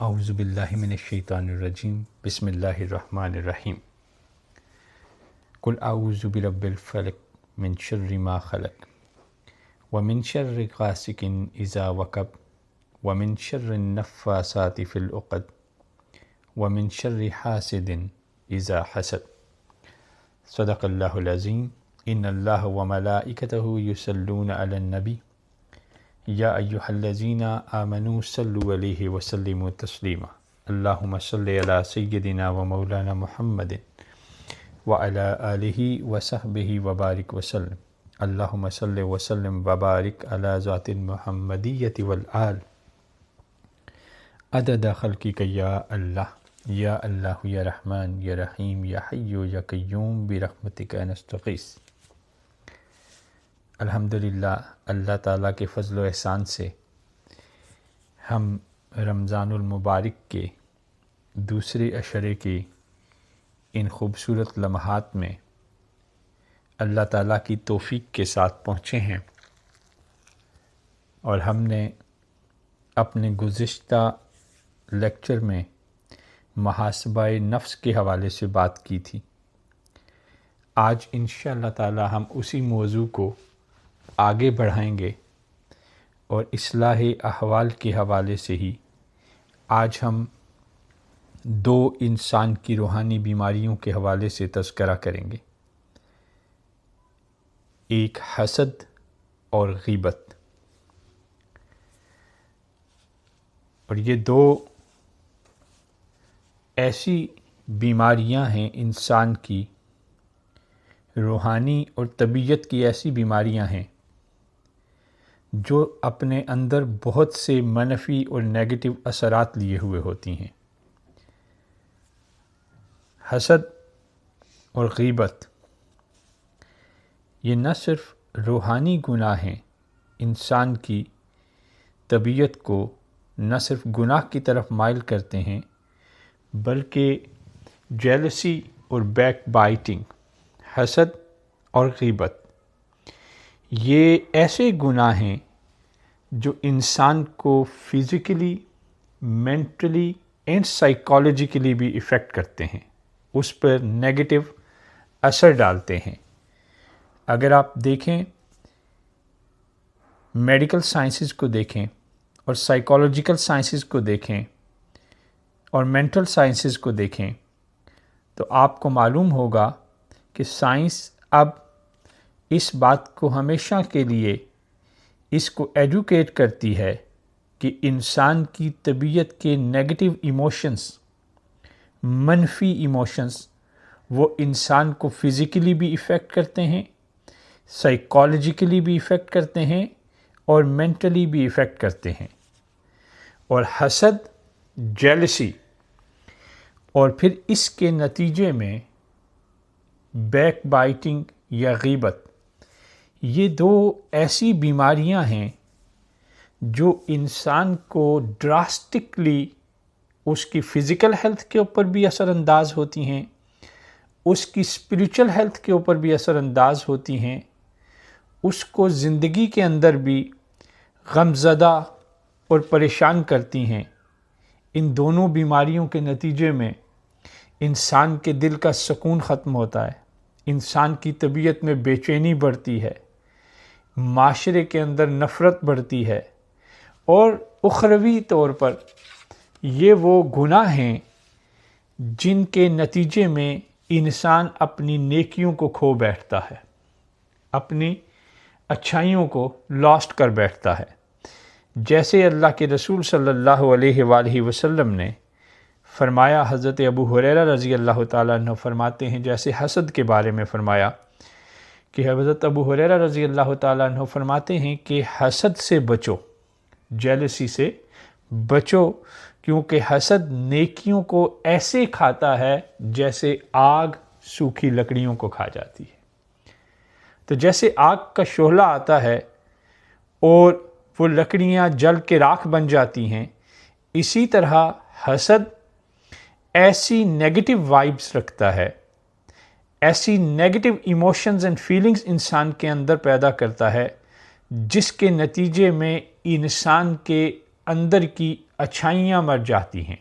औज़ु बिल्लाहि मिनश्शैतानिर्रजीम बिस्मिल्लाहिर्रहमानिर्रहीम। कुल औज़ु बिरब्बिल फ़लक मिन शर्रि मा ख़लक़ व मिन शर्रि गासिकिन इज़ा वक़ब व मिन शर्रिन नफ़्फ़ासाति फ़िल उक़द व मिन शर्रि हासिदिन इज़ा हसद। सदक़ल्लाहुल अज़ीम। इन्नल्लाह व मलाइकतहु युसल्लूना अलन नबी या अय्युहल्लज़ीना आमनू सल्लु अलैहि व सल्लिमू तस्लीमा। अल्लाहुम्मा सल्लि अला सय्यिदिना व मौलाना मुहम्मदिन व अला आलिहि व सहबिहि व बारिक वसल्लम। अल्लाहुम्मा सल्लि व सल्लिम व बारिक अला ज़ातिल मुहम्मदिय्यति वल आल अदद ख़ल्क़िक या अल्लाह या अल्लाह या रहमान या रहीम या हय्यु या क़य्यूम बिरहमतिका नस्तग़ीस। अल्हम्दुलिल्लाह, अल्लाह ताला के फ़ज़ल व एहसान से हम रमज़ानुल मुबारक के दूसरे अशरे की इन ख़ूबसूरत लम्हात में अल्लाह ताला की तौफ़ीक़ के साथ पहुँचे हैं और हमने अपने गुज़िश्ता लेक्चर में मुहासबाए नफ्स के हवाले से बात की थी। आज इंशाअल्लाह ताला हम उसी मौजू को आगे बढ़ाएंगे और इस्लाह अहवाल के हवाले से ही आज हम दो इंसान की रूहानी बीमारियों के हवाले से तज़किरा करेंगे, एक हसद और ग़ीबत। और ये दो ऐसी बीमारियां हैं इंसान की, रूहानी और तबीयत की ऐसी बीमारियां हैं जो अपने अंदर बहुत से मनफ़ी और नेगेटिव असरात लिए हुए होती हैं। हसद और ग़ीबत ये न सिर्फ़ रूहानी गुनाह हैं, इंसान की तबीयत को न सिर्फ़ गुनाह की तरफ माइल करते हैं, बल्कि जेलसी और बैक बाइटिंग, हसद और ग़ीबत ये ऐसे गुनाह हैं जो इंसान को फ़िज़िकली, मेंटली एंड साइकोलॉजिकली भी इफ़ेक्ट करते हैं, उस पर नेगेटिव असर डालते हैं। अगर आप देखें, मेडिकल साइंसेस को देखें और साइकोलॉजिकल साइंसेस को देखें और मेंटल साइंसेस को देखें तो आपको मालूम होगा कि साइंस अब इस बात को हमेशा के लिए इसको एडुकेट करती है कि इंसान की तबीयत के नेगेटिव इमोशंस, मनफी इमोशंस, वो इंसान को फ़िज़िकली भी इफ़ेक्ट करते हैं, साइकोलॉजिकली भी इफ़ेक्ट करते हैं और मेंटली भी इफ़ेक्ट करते हैं। और हसद, जेलसी और फिर इसके नतीजे में बैक बाइटिंग या ग़ीबत, ये दो ऐसी बीमारियां हैं जो इंसान को ड्रास्टिकली उसकी फ़िज़िकल हेल्थ के ऊपर भी असरअंदाज होती हैं, उसकी स्पिरिचुअल हेल्थ के ऊपर भी असरअंदाज होती हैं, उसको ज़िंदगी के अंदर भी गमज़दा और परेशान करती हैं। इन दोनों बीमारियों के नतीजे में इंसान के दिल का सुकून ख़त्म होता है, इंसान की तबीयत में बेचैनी बढ़ती है, माशरे के अंदर नफ़रत बढ़ती है और उखरवी तौर पर ये वो गुनाह हैं जिनके नतीजे में इंसान अपनी नेकियों को खो बैठता है, अपनी अच्छाइयों को लॉस्ट कर बैठता है। जैसे अल्लाह के रसूल सल्लल्लाहु अलैहि वसल्लम ने फरमाया, हज़रत अबू हुरैरा रज़ी अल्लाह ताला अन्हु फरमाते हैं, जैसे हसद के बारे में फरमाया कि हज़रत अबू हुरैरा रज़ी अल्लाह ताला अन्हु फरमाते हैं कि हसद से बचो, जेलसी से बचो, क्योंकि हसद नेकियों को ऐसे खाता है जैसे आग सूखी लकड़ियों को खा जाती है। तो जैसे आग का शोला आता है और वो लकड़ियाँ जल के राख बन जाती हैं, इसी तरह हसद ऐसी नेगेटिव वाइब्स रखता है, ऐसी नेगेटिव इमोशंस एंड फीलिंग्स इंसान के अंदर पैदा करता है, जिसके नतीजे में इंसान के अंदर की अच्छाइयाँ मर जाती हैं,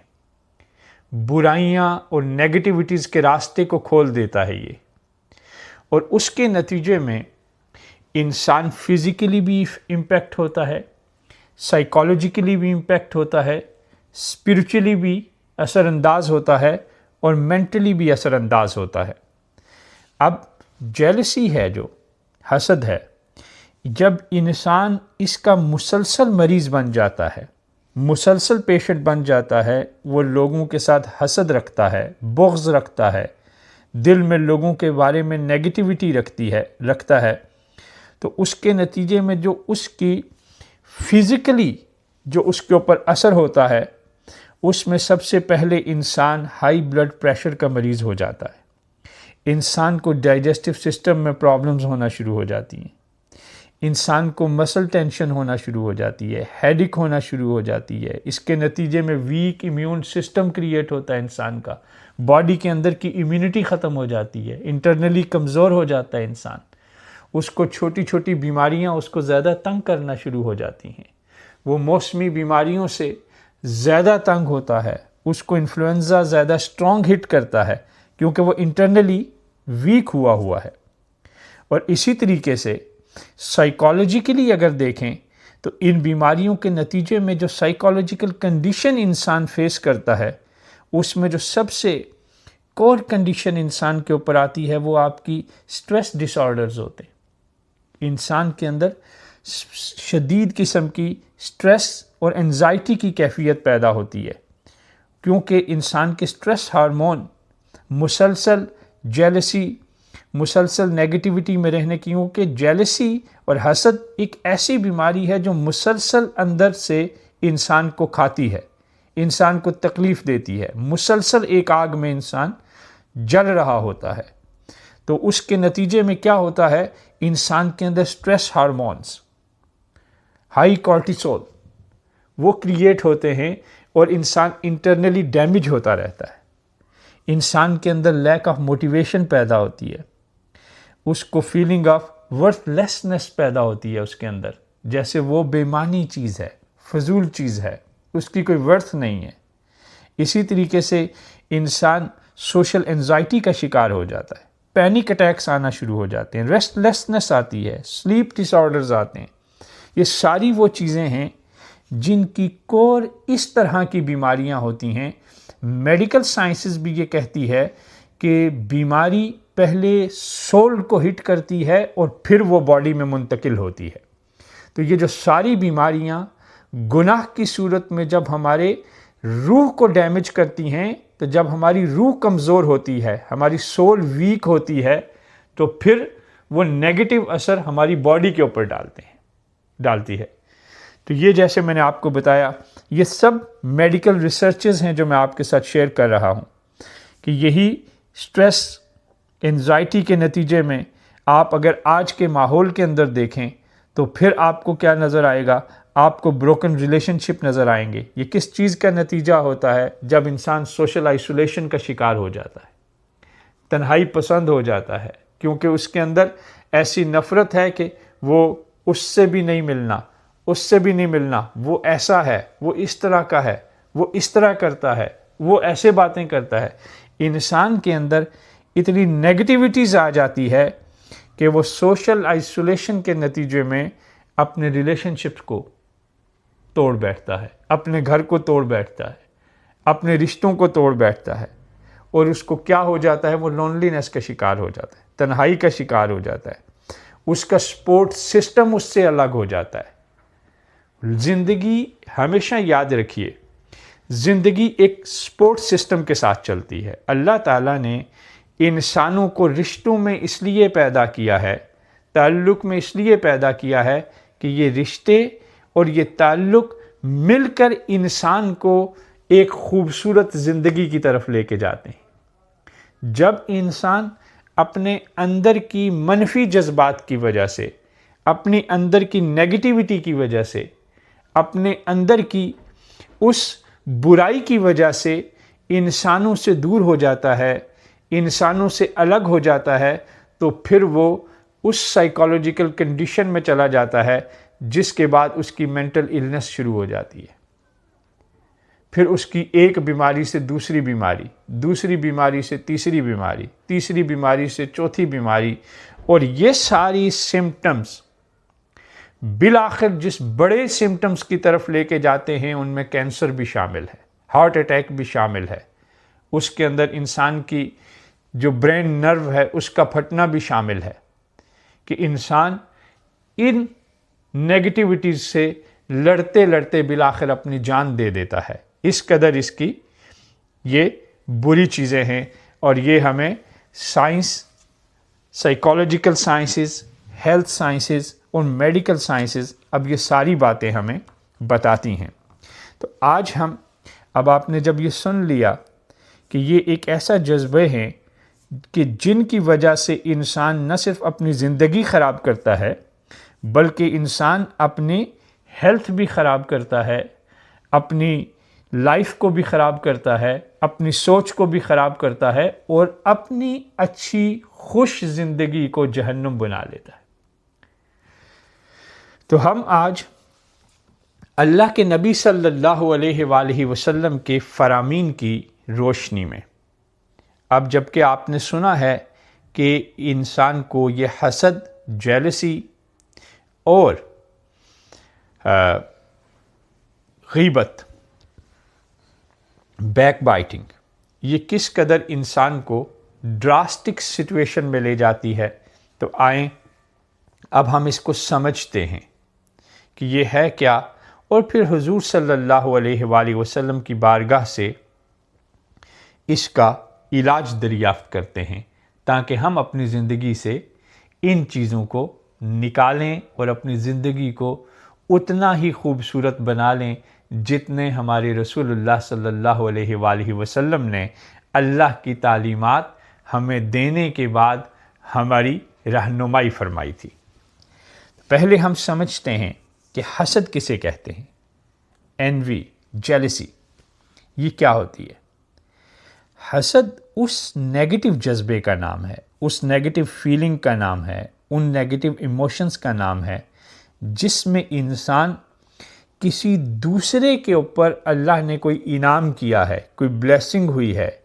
बुराइयाँ और नेगेटिविटीज़ के रास्ते को खोल देता है ये। और उसके नतीजे में इंसान फिज़िकली भी इम्पैक्ट होता है, साइकोलॉजिकली भी इम्पैक्ट होता है, स्पिरिचुअली भी असरअंदाज होता है और मेंटली भी असरअंदाज होता है। अब जेलसी है, जो हसद है, जब इंसान इसका मुसलसल मरीज़ बन जाता है, मुसलसल पेशेंट बन जाता है, वो लोगों के साथ हसद रखता है, बुग़्ज़ रखता है, दिल में लोगों के बारे में नेगेटिविटी रखता है, तो उसके नतीजे में जो उसकी फिज़िकली जो उसके ऊपर असर होता है, उसमें सबसे पहले इंसान हाई ब्लड प्रेशर का मरीज़ हो जाता है, इंसान को डाइजेस्टिव सिस्टम में प्रॉब्लम्स होना शुरू हो जाती हैं, इंसान को मसल टेंशन होना शुरू हो जाती है, हेडेक होना शुरू हो जाती है। इसके नतीजे में वीक इम्यून सिस्टम क्रिएट होता है इंसान का, बॉडी के अंदर की इम्यूनिटी ख़त्म हो जाती है, इंटरनली कमज़ोर हो जाता है इंसान, उसको छोटी छोटी बीमारियां उसको ज़्यादा तंग करना शुरू हो जाती हैं, वो मौसमी बीमारियों से ज़्यादा तंग होता है, उसको इन्फ्लुएंज़ा ज़्यादा स्ट्रॉन्ग हिट करता है क्योंकि वो इंटरनली वीक हुआ है। और इसी तरीके से साइकोलॉजिकली अगर देखें तो इन बीमारियों के नतीजे में जो साइकोलॉजिकल कंडीशन इंसान फेस करता है, उसमें जो सबसे कोर कंडीशन इंसान के ऊपर आती है वो आपकी स्ट्रेस डिसऑर्डर्स होते हैं। इंसान के अंदर शदीद किस्म की स्ट्रेस और एंजाइटी की कैफियत पैदा होती है क्योंकि इंसान के स्ट्रेस हार्मोन मुसलसल जेलसी, मुसलसल नेगेटिविटी में रहने की, क्योंकि जेलसी और हसद एक ऐसी बीमारी है जो मुसलसल अंदर से इंसान को खाती है, इंसान को तकलीफ़ देती है, मुसलसल एक आग में इंसान जल रहा होता है। तो उसके नतीजे में क्या होता है, इंसान के अंदर स्ट्रेस हार्मोन्स हाई कॉर्टिसोल वो क्रिएट होते हैं और इंसान इंटरनली डैमेज होता रहता है, इंसान के अंदर लैक ऑफ मोटिवेशन पैदा होती है, उसको फीलिंग ऑफ वर्थलेसनेस पैदा होती है उसके अंदर, जैसे वो बेमानी चीज़ है, फजूल चीज़ है, उसकी कोई वर्थ नहीं है। इसी तरीके से इंसान सोशल एंजाइटी का शिकार हो जाता है, पैनिक अटैक्स आना शुरू हो जाते हैं, रेस्टलेसनेस आती है, स्लीप डिसऑर्डर्स आते हैं। ये सारी वो चीज़ें हैं जिनकी कोर इस तरह की बीमारियां होती हैं। मेडिकल साइंसेस भी ये कहती है कि बीमारी पहले सोल को हिट करती है और फिर वो बॉडी में मुंतकिल होती है। तो ये जो सारी बीमारियां गुनाह की सूरत में जब हमारे रूह को डैमेज करती हैं, तो जब हमारी रूह कमज़ोर होती है, हमारी सोल वीक होती है, तो फिर वो नेगेटिव असर हमारी बॉडी के ऊपर डालती है। तो ये जैसे मैंने आपको बताया, ये सब मेडिकल रिसर्चेस हैं जो मैं आपके साथ शेयर कर रहा हूँ कि यही स्ट्रेस एंजाइटी के नतीजे में आप अगर आज के माहौल के अंदर देखें तो फिर आपको क्या नज़र आएगा, आपको ब्रोकन रिलेशनशिप नज़र आएंगे। ये किस चीज़ का नतीजा होता है, जब इंसान सोशल आइसोलेशन का शिकार हो जाता है, तन्हाई पसंद हो जाता है, क्योंकि उसके अंदर ऐसी नफ़रत है कि वो उससे भी नहीं मिलना, उससे भी नहीं मिलना, वो ऐसा है, वो इस तरह का है, वो इस तरह करता है, वो ऐसे बातें करता है। इंसान के अंदर इतनी नेगेटिविटीज़ आ जाती है कि वो सोशल आइसोलेशन के नतीजे में अपने रिलेशनशिप्स को तोड़ बैठता है, अपने घर को तोड़ बैठता है, अपने रिश्तों को तोड़ बैठता है, और उसको क्या हो जाता है, वो लोनलीनेस का शिकार हो जाता है, तन्हाई का शिकार हो जाता है, उसका सपोर्ट सिस्टम उससे अलग हो जाता है। ज़िंदगी हमेशा याद रखिए, ज़िंदगी एक सपोर्ट सिस्टम के साथ चलती है। अल्लाह ताला ने इंसानों को रिश्तों में इसलिए पैदा किया है, ताल्लुक़ में इसलिए पैदा किया है कि ये रिश्ते और ये ताल्लुक़ मिलकर इंसान को एक खूबसूरत ज़िंदगी की तरफ लेके जाते हैं। जब इंसान अपने अंदर की मनफी जज्बात की वजह से, अपनी अंदर की नेगेटिविटी की वजह से, अपने अंदर की उस बुराई की वजह से इंसानों से दूर हो जाता है, इंसानों से अलग हो जाता है, तो फिर वो उस साइकोलॉजिकल कंडीशन में चला जाता है जिसके बाद उसकी मेंटल इलनेस शुरू हो जाती है। फिर उसकी एक बीमारी से दूसरी बीमारी, दूसरी बीमारी से तीसरी बीमारी, तीसरी बीमारी से चौथी बीमारी, और ये सारी सिम्टम्स बिल आखिर जिस बड़े सिम्टम्स की तरफ लेके जाते हैं उनमें कैंसर भी शामिल है, हार्ट अटैक भी शामिल है, उसके अंदर इंसान की जो ब्रेन नर्व है उसका फटना भी शामिल है, कि इंसान इन नेगेटिविटीज़ से लड़ते लड़ते बिल आखिर अपनी जान दे देता है। इस कदर इसकी ये बुरी चीज़ें हैं, और ये हमें science, psychological sciences, health sciences और मेडिकल साइंसेस अब ये सारी बातें हमें बताती हैं। तो आज हम, अब आपने जब ये सुन लिया कि ये एक ऐसा जज्बे हैं कि जिनकी वजह से इंसान न सिर्फ अपनी ज़िंदगी ख़राब करता है बल्कि इंसान अपनी हेल्थ भी ख़राब करता है, अपनी लाइफ को भी ख़राब करता है, अपनी सोच को भी ख़राब करता है, और अपनी अच्छी खुश ज़िंदगी को जहन्नुम बना लेता है। तो हम आज अल्लाह के नबी सल्लल्लाहु अलैहि वसल्लम के फरामीन की रोशनी में, अब जबकि आपने सुना है कि इंसान को ये हसद, जेलसी और गीबत, बैकबाइटिंग, ये किस कदर इंसान को ड्रास्टिक सिचुएशन में ले जाती है, तो आएँ अब हम इसको समझते हैं कि ये है क्या, और फिर हुजूर सल्लल्लाहु अलैहि वसल्लम की बारगाह से इसका इलाज दरियाफ़्त करते हैं, ताकि हम अपनी ज़िंदगी से इन चीज़ों को निकालें और अपनी ज़िंदगी को उतना ही खूबसूरत बना लें जितने हमारे रसूलुल्लाह सल्लल्लाहु अलैहि वसल्लम ने अल्लाह की तालीमात हमें देने के बाद हमारी रहनुमाई फरमाई थी। पहले हम समझते हैं कि हसद किसे कहते हैं, एनवी, जेलसी, ये क्या होती है। हसद उस नेगेटिव जज्बे का नाम है, उस नेगेटिव फीलिंग का नाम है, उन नेगेटिव इमोशंस का नाम है जिसमें इंसान किसी दूसरे के ऊपर अल्लाह ने कोई इनाम किया है, कोई ब्लेसिंग हुई है,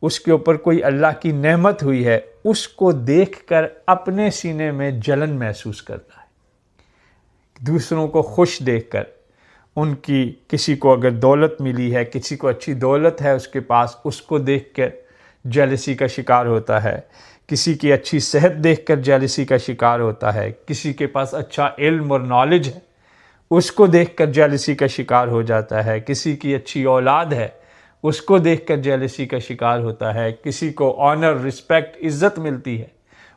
उसके ऊपर कोई अल्लाह की नेमत हुई है, उसको देखकर अपने सीने में जलन महसूस करता है। दूसरों को खुश देखकर, उनकी, किसी को अगर दौलत मिली है, किसी को अच्छी दौलत है उसके पास, उसको देखकर जेलसी का शिकार होता है, किसी की अच्छी सेहत देखकर जेलसी का शिकार होता है, किसी के पास अच्छा इल्म और नॉलेज है उसको देखकर जेलसी का शिकार हो जाता है, किसी की अच्छी औलाद है उसको देखकर जेलसी का शिकार होता है, किसी को ऑनर, रिस्पेक्ट, इज़्ज़त मिलती है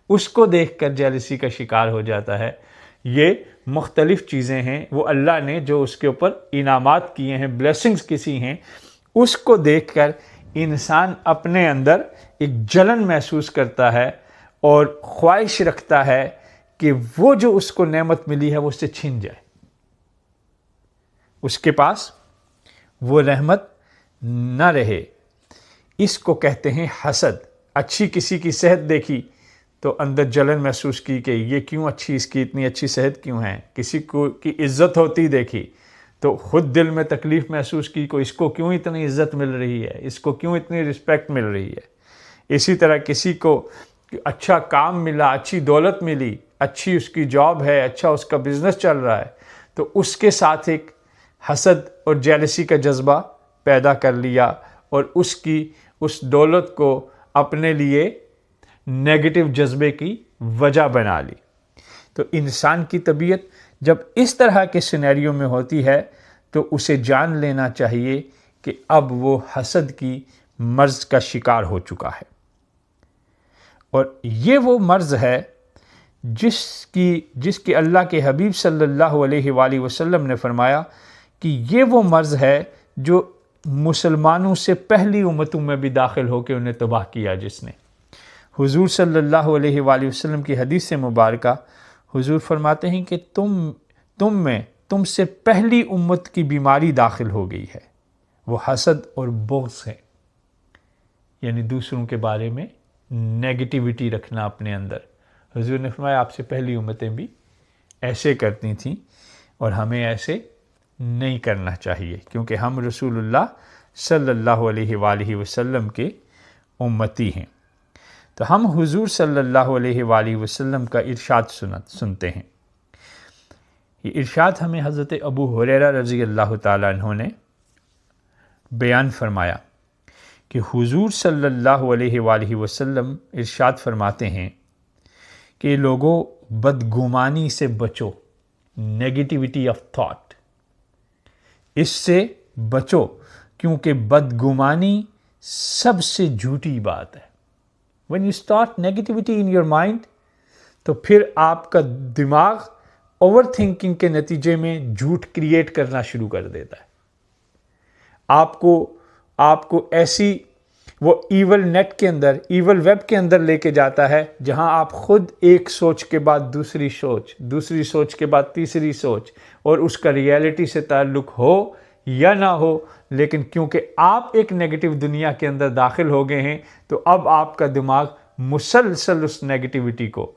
उसको देखकर जेलसी का शिकार हो जाता है। ये मुख्तलिफ़ चीज़ें हैं, वो अल्लाह ने जो उसके ऊपर इनामात किए हैं, ब्लेसिंग्स किसी हैं, उसको देखकर इंसान अपने अंदर एक जलन महसूस करता है और ख्वाहिश रखता है कि वो जो उसको नेमत मिली है वो उससे छिन जाए, उसके पास वो रहमत न रहे। इसको कहते हैं हसद। अच्छी किसी की सेहत देखी तो अंदर जलन महसूस की कि ये क्यों अच्छी, इसकी इतनी अच्छी सेहत क्यों है। किसी को की इज़्ज़त होती देखी तो ख़ुद दिल में तकलीफ़ महसूस की को इसको क्यों इतनी इज़्ज़त मिल रही है, इसको क्यों इतनी रिस्पेक्ट मिल रही है। इसी तरह किसी को अच्छा काम मिला, अच्छी दौलत मिली, अच्छी उसकी जॉब है, अच्छा उसका बिज़नेस चल रहा है, तो उसके साथ एक हसद और जेलसी का जज्बा पैदा कर लिया और उसकी उस दौलत को अपने लिए नेगेटिव जज्बे की वजह बना ली। तो इंसान की तबीयत जब इस तरह के सिनेरियो में होती है तो उसे जान लेना चाहिए कि अब वो हसद की मर्ज़ का शिकार हो चुका है। और ये वो मर्ज़ है जिसकी अल्लाह के हबीब सल्लल्लाहु अलैहि वसल्लम ने फरमाया कि ये वो मर्ज़ है जो मुसलमानों से पहली उम्मतों में भी दाखिल होकर उन्हें तबाह किया। जिसने हुजूर सल्लल्लाहु अलैहि वसल्लम की हदीस से मुबारका हुजूर फरमाते हैं कि तुमसे पहली उम्मत की बीमारी दाखिल हो गई है, वो हसद और बुग़्ज़ है, यानी दूसरों के बारे में नेगेटिविटी रखना अपने अंदर। हुजूर ने फरमाया आपसे पहली उम्मतें भी ऐसे करती थीं और हमें ऐसे नहीं करना चाहिए, क्योंकि हम रसूलुल्लाह सल्लल्लाहु अलैहि वसल्लम के उम्मती हैं। तो हम हुजूर सल्लल्लाहु अलैहि वसल्लम का इरशाद सुनते हैं। ये इरशाद हमें हज़रत अबू हुरैरा रज़ी अल्लाह ताला अन्हु ने बयान फरमाया कि हुजूर सल्लल्लाहु अलैहि वसल्लम इरशाद फरमाते हैं कि लोगों, बदगुमानी से बचो, नेगेटिविटी ऑफ थॉट, इससे बचो, क्योंकि बदगुमानी सबसे झूठी बात है। When you start negativity in your mind, तो फिर आपका दिमाग ओवर थिंकिंग के नतीजे में झूठ क्रिएट करना शुरू कर देता है। आपको ऐसी वो ईवल नेट के अंदर, ईवल वेब के अंदर लेके जाता है, जहां आप खुद एक सोच के बाद दूसरी सोच के बाद तीसरी सोच, और उसका रियलिटी से ताल्लुक हो या ना हो, लेकिन क्योंकि आप एक नेगेटिव दुनिया के अंदर दाखिल हो गए हैं, तो अब आपका दिमाग मुसलसल उस नेगेटिविटी को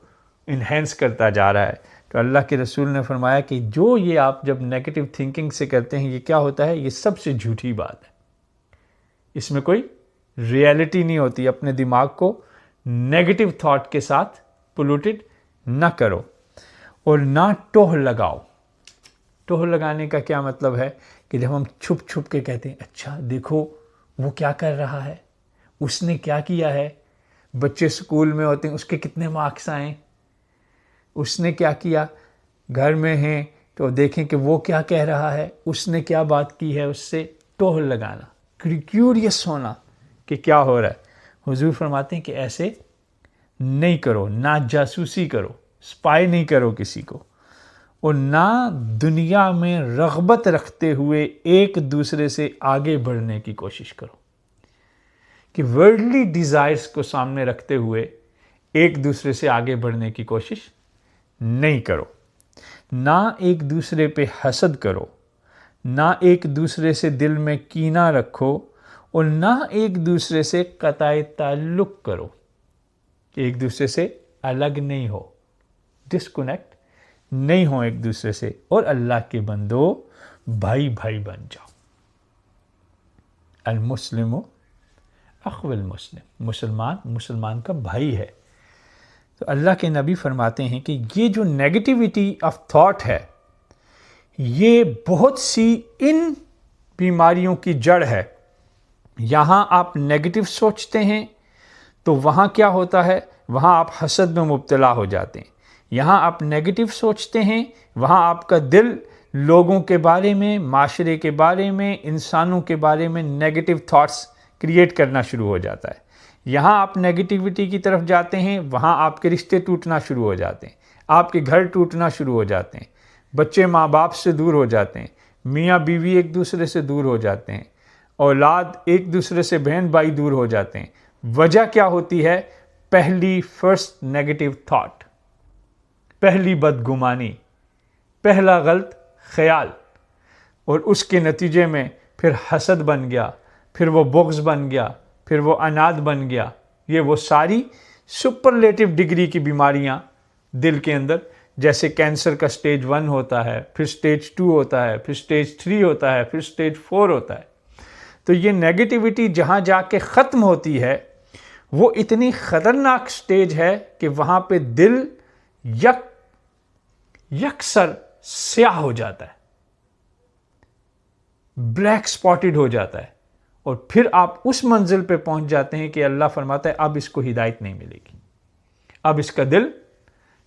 इन्हेंस करता जा रहा है। तो अल्लाह के रसूल ने फरमाया कि जो ये आप जब नेगेटिव थिंकिंग से करते हैं, ये क्या होता है, ये सबसे झूठी बात है, इसमें कोई रियलिटी नहीं होती। अपने दिमाग को नेगेटिव थॉट के साथ पोल्यूटेड ना करो और ना टोह लगाओ। टोह लगाने का क्या मतलब है कि जब हम छुप छुप के कहते हैं, अच्छा देखो वो क्या कर रहा है, उसने क्या किया है, बच्चे स्कूल में होते हैं, उसके कितने मार्क्स आए, उसने क्या किया, घर में हैं तो देखें कि वो क्या कह रहा है, उसने क्या बात की है, उससे टोह लगाना, क्यूरियस होना कि क्या हो रहा है। हुजूर फरमाते हैं कि ऐसे नहीं करो, ना जासूसी करो, स्पाई नहीं करो किसी को, और ना दुनिया में रग़बत रखते हुए एक दूसरे से आगे बढ़ने की कोशिश करो, कि वर्ल्डली डिज़ायर्स को सामने रखते हुए एक दूसरे से आगे बढ़ने की कोशिश नहीं करो। ना एक दूसरे पे हसद करो, ना एक दूसरे से दिल में कीना रखो, और ना एक दूसरे से क़ताए ताल्लुक़ करो, एक दूसरे से अलग नहीं हो, डिस्कनेक्ट नहीं हो एक दूसरे से, और अल्लाह के बंदो भाई भाई बन जाओ। अल मुस्लिम अख़ुल मुस्लिम, मुसलमान मुसलमान का भाई है। तो अल्लाह के नबी फरमाते हैं कि ये जो नेगेटिविटी ऑफ थॉट है, ये बहुत सी इन बीमारियों की जड़ है। यहाँ आप नेगेटिव सोचते हैं तो वहाँ क्या होता है, वहाँ आप हसद में मुब्तला हो जाते हैं। यहाँ आप नेगेटिव सोचते हैं, वहाँ आपका दिल लोगों के बारे में, माशरे के बारे में, इंसानों के बारे में नेगेटिव थॉट्स क्रिएट करना शुरू हो जाता है। यहाँ आप नेगेटिविटी की तरफ जाते हैं, वहाँ आपके रिश्ते टूटना शुरू हो जाते हैं, आपके घर टूटना शुरू हो जाते हैं, बच्चे माँ बाप से दूर हो जाते हैं, मियाँ बीवी एक दूसरे से दूर हो जाते हैं, औलाद एक दूसरे से बहन भाई दूर हो जाते हैं। वजह क्या होती है, पहली फर्स्ट नेगेटिव थॉट, पहली बदगुमानी, पहला गलत ख्याल, और उसके नतीजे में फिर हसद बन गया, फिर वो बुग़्ज़ बन गया, फिर वो अनाद बन गया। ये वो सारी सुपरलेटिव डिग्री की बीमारियां दिल के अंदर, जैसे कैंसर का स्टेज 1 होता है, फिर स्टेज 2 होता है, फिर स्टेज 3 होता है, फिर स्टेज 4 होता है। तो ये नेगेटिविटी जहाँ जाके ख़त्म होती है, वो इतनी ख़तरनाक स्टेज है कि वहाँ पे दिल यकसर स्याह हो जाता है, ब्लैक स्पॉटेड हो जाता है, और फिर आप उस मंजिल पे पहुंच जाते हैं कि अल्लाह फरमाता है अब इसको हिदायत नहीं मिलेगी, अब इसका दिल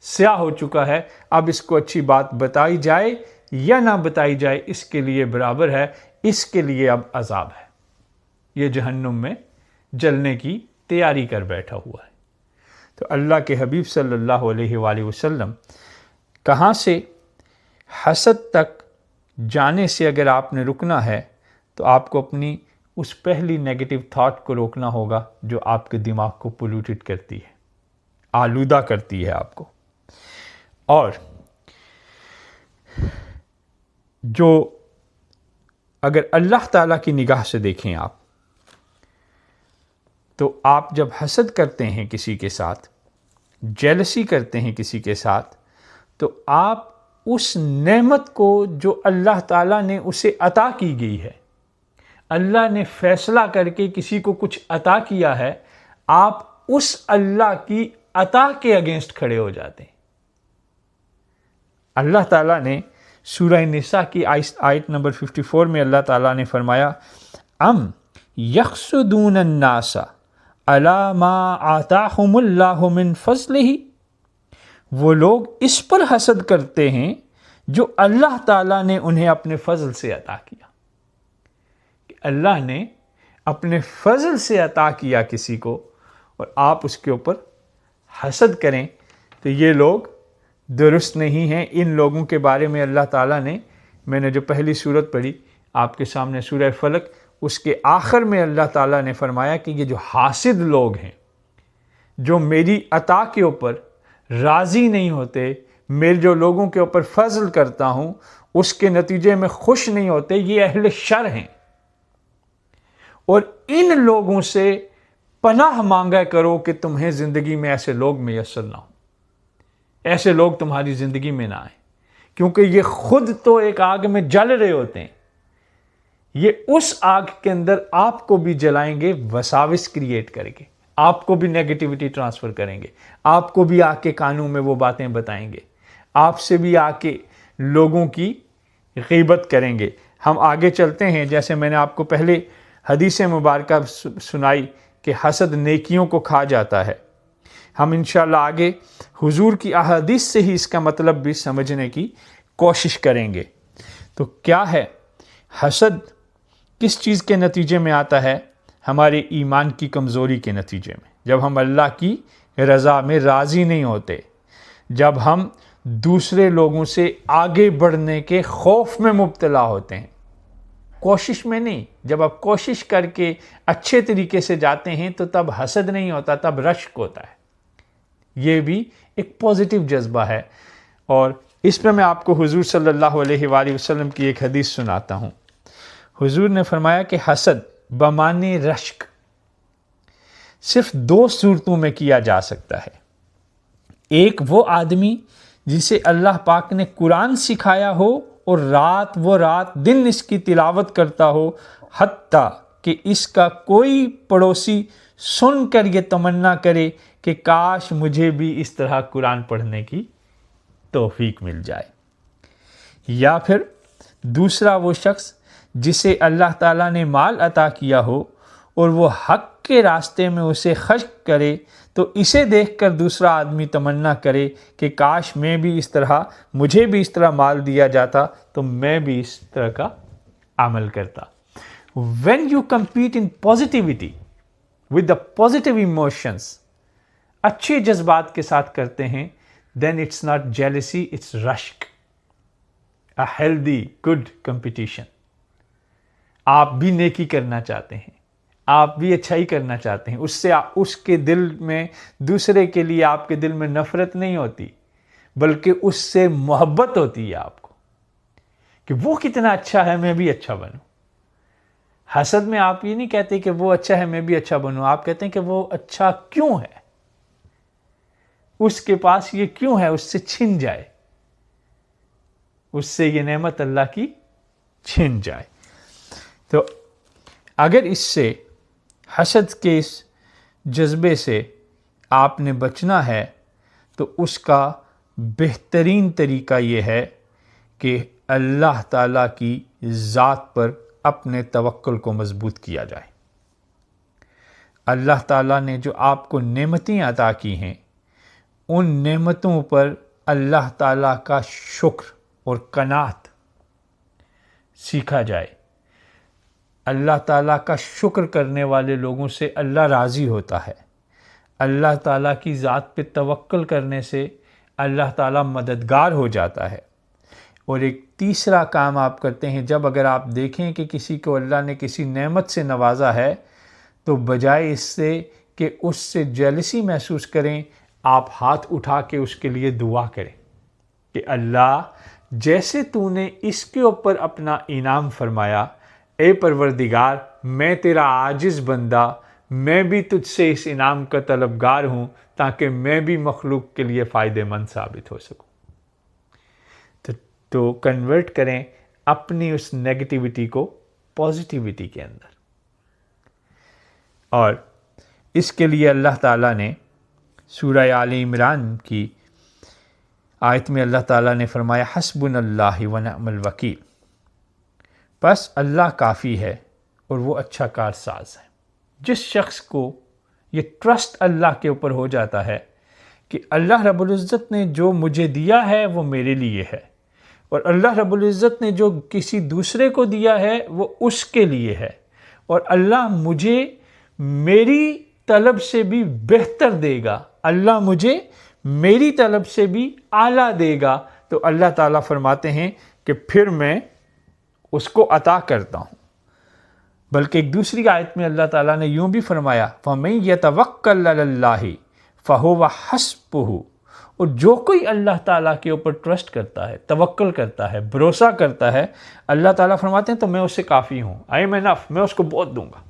स्याह हो चुका है, अब इसको अच्छी बात बताई जाए या ना बताई जाए इसके लिए बराबर है, इसके लिए अब अजाब है, ये जहन्नुम में जलने की तैयारी कर बैठा हुआ है। तो अल्लाह के हबीब सल्लल्लाहु अलैहि वसल्लम कहाँ से हसद तक जाने से अगर आपने रुकना है, तो आपको अपनी उस पहली नेगेटिव थॉट को रोकना होगा जो आपके दिमाग को पोल्यूटेड करती है, आलूदा करती है आपको। और जो अगर अल्लाह ताला की निगाह से देखें आप, तो आप जब हसद करते हैं किसी के साथ, जेलसी करते हैं किसी के साथ, तो आप उस नेमत को जो अल्लाह ताला ने उसे अता की गई है, अल्लाह ने फैसला करके किसी को कुछ अता किया है, आप उस अल्लाह की अता के अगेंस्ट खड़े हो जाते हैं। अल्लाह ताला ने सूरह निसा की आयत नंबर 54 में अल्लाह ताला ने फरमाया, अम यखसुदून अन्नासा अला मा आताहुमुल्लाहु मिन फज़लिही, वो लोग इस पर हसद करते हैं जो अल्लाह ताला ने उन्हें अपने फजल से अता किया। कि अल्लाह ने अपने फजल से अता किया किसी को और आप उसके ऊपर हसद करें, तो ये लोग दुरुस्त नहीं हैं। इन लोगों के बारे में अल्लाह ताला ने, मैंने जो पहली सूरत पढ़ी आपके सामने सूरह फलक, उसके आखिर में अल्लाह ताला ने फरमाया कि ये जो हासिद लोग हैं, जो मेरी अता के ऊपर राज़ी नहीं होते, मेरे जो लोगों के ऊपर फजल करता हूँ उसके नतीजे में खुश नहीं होते, ये अहले शर हैं। और इन लोगों से पनाह मांगा करो कि तुम्हें ज़िंदगी में ऐसे लोग मैसर ना हो, ऐसे लोग तुम्हारी ज़िंदगी में ना आए, क्योंकि ये खुद तो एक आग में जल रहे होते हैं। ये उस आग के अंदर आपको भी जलाएंगे, वसाविस क्रिएट करके, आपको भी नेगेटिविटी ट्रांसफ़र करेंगे, आपको भी आके कानों में वो बातें बताएंगे, आपसे भी आके लोगों की ग़ीबत करेंगे। हम आगे चलते हैं। जैसे मैंने आपको पहले हदीस मुबारक सुनाई कि हसद नेकियों को खा जाता है, हम इंशाअल्लाह आगे हुजूर की अहादीस से ही इसका मतलब भी समझने की कोशिश करेंगे। तो क्या है हसद, किस चीज़ के नतीजे में आता है? हमारे ईमान की कमज़ोरी के नतीजे में। जब हम अल्लाह की रज़ा में राज़ी नहीं होते, जब हम दूसरे लोगों से आगे बढ़ने के खौफ में मुब्तला होते हैं, कोशिश में नहीं। जब आप कोशिश करके अच्छे तरीके से जाते हैं तो तब हसद नहीं होता, तब रश्क होता है। ये भी एक पॉजिटिव जज्बा है। और इस पर मैं आपको हुजूर सल्लल्लाहु अलैहि वसल्लम की एक हदीस सुनाता हूँ। हुजूर ने फरमाया कि हसद बमाने रश्क सिर्फ दो सूरतों में किया जा सकता है। एक वो आदमी जिसे अल्लाह पाक ने कुरान सिखाया हो और रात दिन इसकी तिलावत करता हो, हत्ता कि इसका कोई पड़ोसी सुनकर ये तमन्ना करे कि काश मुझे भी इस तरह कुरान पढ़ने की तौफीक मिल जाए। या फिर दूसरा वो शख्स जिसे अल्लाह ताला ने माल अता किया हो और वो हक के रास्ते में उसे खर्च करे, तो इसे देखकर दूसरा आदमी तमन्ना करे कि काश मैं भी इस तरह, मुझे भी इस तरह माल दिया जाता तो मैं भी इस तरह का अमल करता। When you compete in positivity with the positive emotions, अच्छे जज्बात के साथ करते हैं, then it's not jealousy, it's rashk, a healthy good competition। आप भी नेकी करना चाहते हैं, आप भी अच्छाई करना चाहते हैं, उससे उसके दिल में, दूसरे के लिए आपके दिल में नफरत नहीं होती, बल्कि उससे मोहब्बत होती है आपको कि वो कितना अच्छा है, मैं भी अच्छा बनूं। हसद में आप ये नहीं कहते कि वो अच्छा है मैं भी अच्छा बनूं, आप कहते हैं कि वो अच्छा क्यों है, उसके पास ये क्यों है, उससे छिन जाए, उससे ये नेमत अल्लाह की छिन जाए। तो अगर इससे, हसद के इस जज्बे से आपने बचना है, तो उसका बेहतरीन तरीका ये है कि अल्लाह ताला की ज़ात पर अपने तवक्कुल को मज़बूत किया जाए। अल्लाह ताला ने जो आपको नेमतें अता की हैं, उन नेमतों पर अल्लाह ताला का शुक्र और कनात सीखा जाए। अल्लाह ताला का शुक्र करने वाले लोगों से अल्लाह राज़ी होता है। अल्लाह ताला की ज़ात पे तवक्कुल करने से अल्लाह ताला मददगार हो जाता है। और एक तीसरा काम आप करते हैं, जब अगर आप देखें कि किसी को अल्लाह ने किसी नेमत से नवाजा है, तो बजाय इससे कि उससे जेलसी महसूस करें, आप हाथ उठा के उसके लिए दुआ करें कि अल्लाह जैसे तूने इसके ऊपर अपना इनाम फरमाया, ए परवरदिगार मैं तेरा आजिज़ बंदा, मैं भी तुझसे इस इनाम का तलबगार हूँ, ताकि मैं भी मखलूक के लिए फ़ायदेमंद साबित हो सकूँ। तो तो कन्वर्ट करें अपनी उस नेगेटिविटी को पॉजिटिविटी के अंदर। और इसके लिए अल्लाह ताला ने सूरह आले इमरान की आयत में अल्लाह ताला ने फरमाया हस्बुनल्लाहि व निअमल वकील, बस अल्लाह काफ़ी है और वो अच्छा कारसाज है। जिस शख्स को ये ट्रस्ट अल्लाह के ऊपर हो जाता है कि अल्लाह रब्बुल इज़्ज़त ने जो मुझे दिया है वो मेरे लिए है, और अल्लाह रब्बुल इज़्ज़त ने जो किसी दूसरे को दिया है वो उसके लिए है, और अल्लाह मुझे मेरी तलब से भी बेहतर देगा, अल्लाह मुझे मेरी तलब से भी आला देगा, तो अल्लाह ताला फरमाते हैं कि फिर मैं उसको अता करता हूँ। बल्कि एक दूसरी आयत में अल्लाह ताला ने यूँ भी फरमाया फ़मन यतवक्कल अलल्लाहि फ़हुव हस्बुहु, और जो कोई अल्लाह ताला के ऊपर ट्रस्ट करता है, तवक्ल करता है, भरोसा करता है, अल्लाह ताला फरमाते हैं तो मैं उससे काफ़ी हूँ, आई एम इनफ, मैं उसको बहुत दूंगा।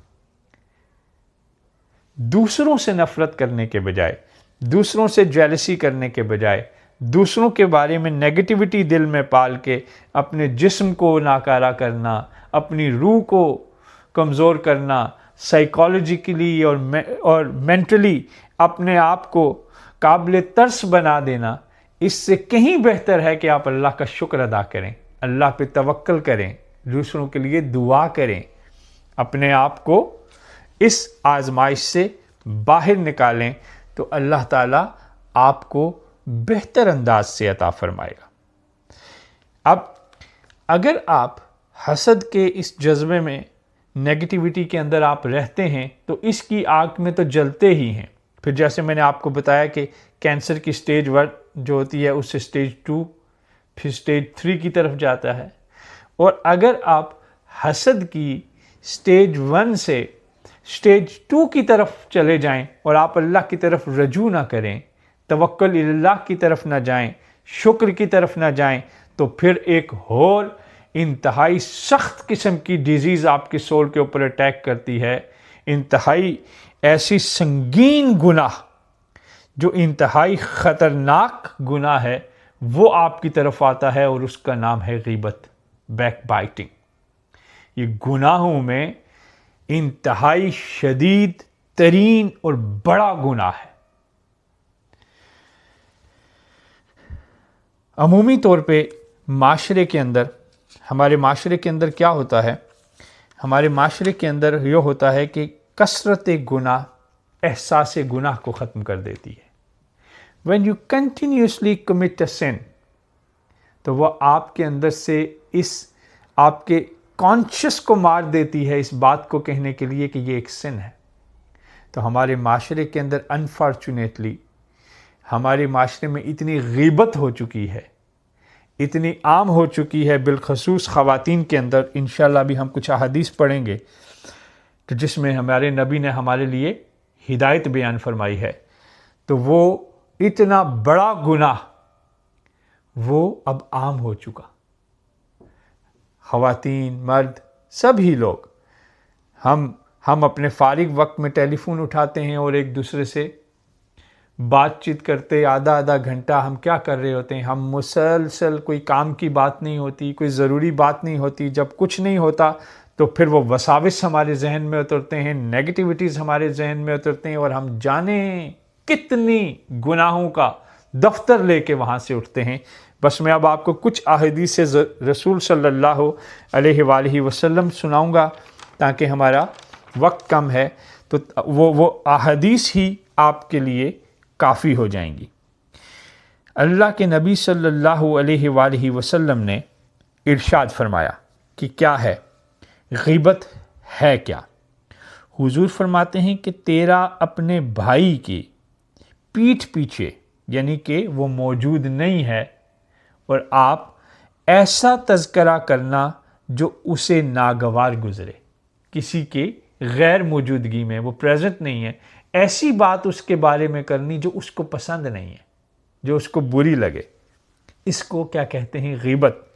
दूसरों से नफ़रत करने के बजाय, दूसरों से जेलसी करने के बजाय, दूसरों के बारे में नेगेटिविटी दिल में पाल के अपने जिस्म को नाकारा करना, अपनी रूह को कमज़ोर करना, साइकोलॉजिकली और मेंटली अपने आप को काबिल तर्स बना देना, इससे कहीं बेहतर है कि आप अल्लाह का शुक्र अदा करें, अल्लाह पे तवक्ल करें, दूसरों के लिए दुआ करें, अपने आप को इस आजमाइश से बाहर निकालें, तो अल्लाह ताला आपको बेहतर अंदाज से अता फरमाएगा। अब अगर आप हसद के इस जज्बे में, नेगेटिविटी के अंदर आप रहते हैं, तो इसकी आग में तो जलते ही हैं। फिर जैसे मैंने आपको बताया कि कैंसर की स्टेज 1 जो होती है उससे स्टेज 2, फिर स्टेज 3 की तरफ जाता है। और अगर आप हसद की स्टेज 1 से स्टेज 2 की तरफ चले जाएं और आप अल्लाह की तरफ रजू ना करें, तवक्कुल इल्लाह की तरफ ना जाएं, शुक्र की तरफ ना जाएं, तो फिर एक और इंतहाई सख्त किस्म की डिजीज़ आपके सोल के ऊपर अटैक करती है। इंतहाई ऐसी संगीन गुनाह, जो इंतहाई ख़तरनाक गुनाह है, वो आपकी तरफ आता है और उसका नाम है ग़ीबत, बैक बाइटिंग। ये गुनाहों में इंतहाई शदीद तरीन और बड़ा गुनाह है। अमूमी तौर पे माशरे के अंदर, हमारे माशरे के अंदर क्या होता है, हमारे माशरे के अंदर ये होता है कि कसरत गुनाह एहसास गुनाह को ख़त्म कर देती है। When you continuously commit a sin, तो वह आपके अंदर से इस आपके कॉन्शियस को मार देती है इस बात को कहने के लिए कि ये एक सिन है। तो हमारे माशरे के अंदर अनफॉर्चुनेटली हमारे माशरे में इतनी ग़ीबत हो चुकी है, इतनी आम हो चुकी है, बिलखसूस ख़वातीन के अंदर। इंशाअल्लाह भी हम कुछ अहादीस पढ़ेंगे तो जिसमें हमारे नबी ने हमारे लिए हिदायत बयान फरमाई है। तो वो इतना बड़ा गुनाह वो अब आम हो चुका। ख़वातीन, मर्द, सभी लोग हम अपने फारिग वक्त में टेलीफोन उठाते हैं और एक दूसरे से बातचीत करते, आधा आधा घंटा हम क्या कर रहे होते हैं, हम मुसलसल, कोई काम की बात नहीं होती, कोई ज़रूरी बात नहीं होती। जब कुछ नहीं होता तो फिर वो वसाविस हमारे जहन में उतरते हैं, नेगेटिविटीज़ हमारे जहन में उतरते हैं और हम जाने कितनी गुनाहों का दफ्तर लेके वहाँ से उठते हैं। बस मैं अब आपको कुछ अहादीस से रसूल सल्लल्लाहु अलैहि वसल्लम सुनाऊंगा ताकि हमारा वक्त कम है, तो वो अहादीस ही आपके लिए काफ़ी हो जाएंगी। अल्लाह के नबी सल्लल्लाहु अलैहि वसल्लम ने इरशाद फरमाया कि क्या है ग़ीबत है क्या। हुजूर फरमाते हैं कि तेरा अपने भाई की पीठ पीछे, यानी कि वो मौजूद नहीं है, और आप ऐसा तज़किरा करना जो उसे नागवार गुज़रे, किसी के गैर मौजूदगी में, वो प्रेजेंट नहीं है, ऐसी बात उसके बारे में करनी जो उसको पसंद नहीं है, जो उसको बुरी लगे। इसको क्या कहते हैं? ग़ीबत।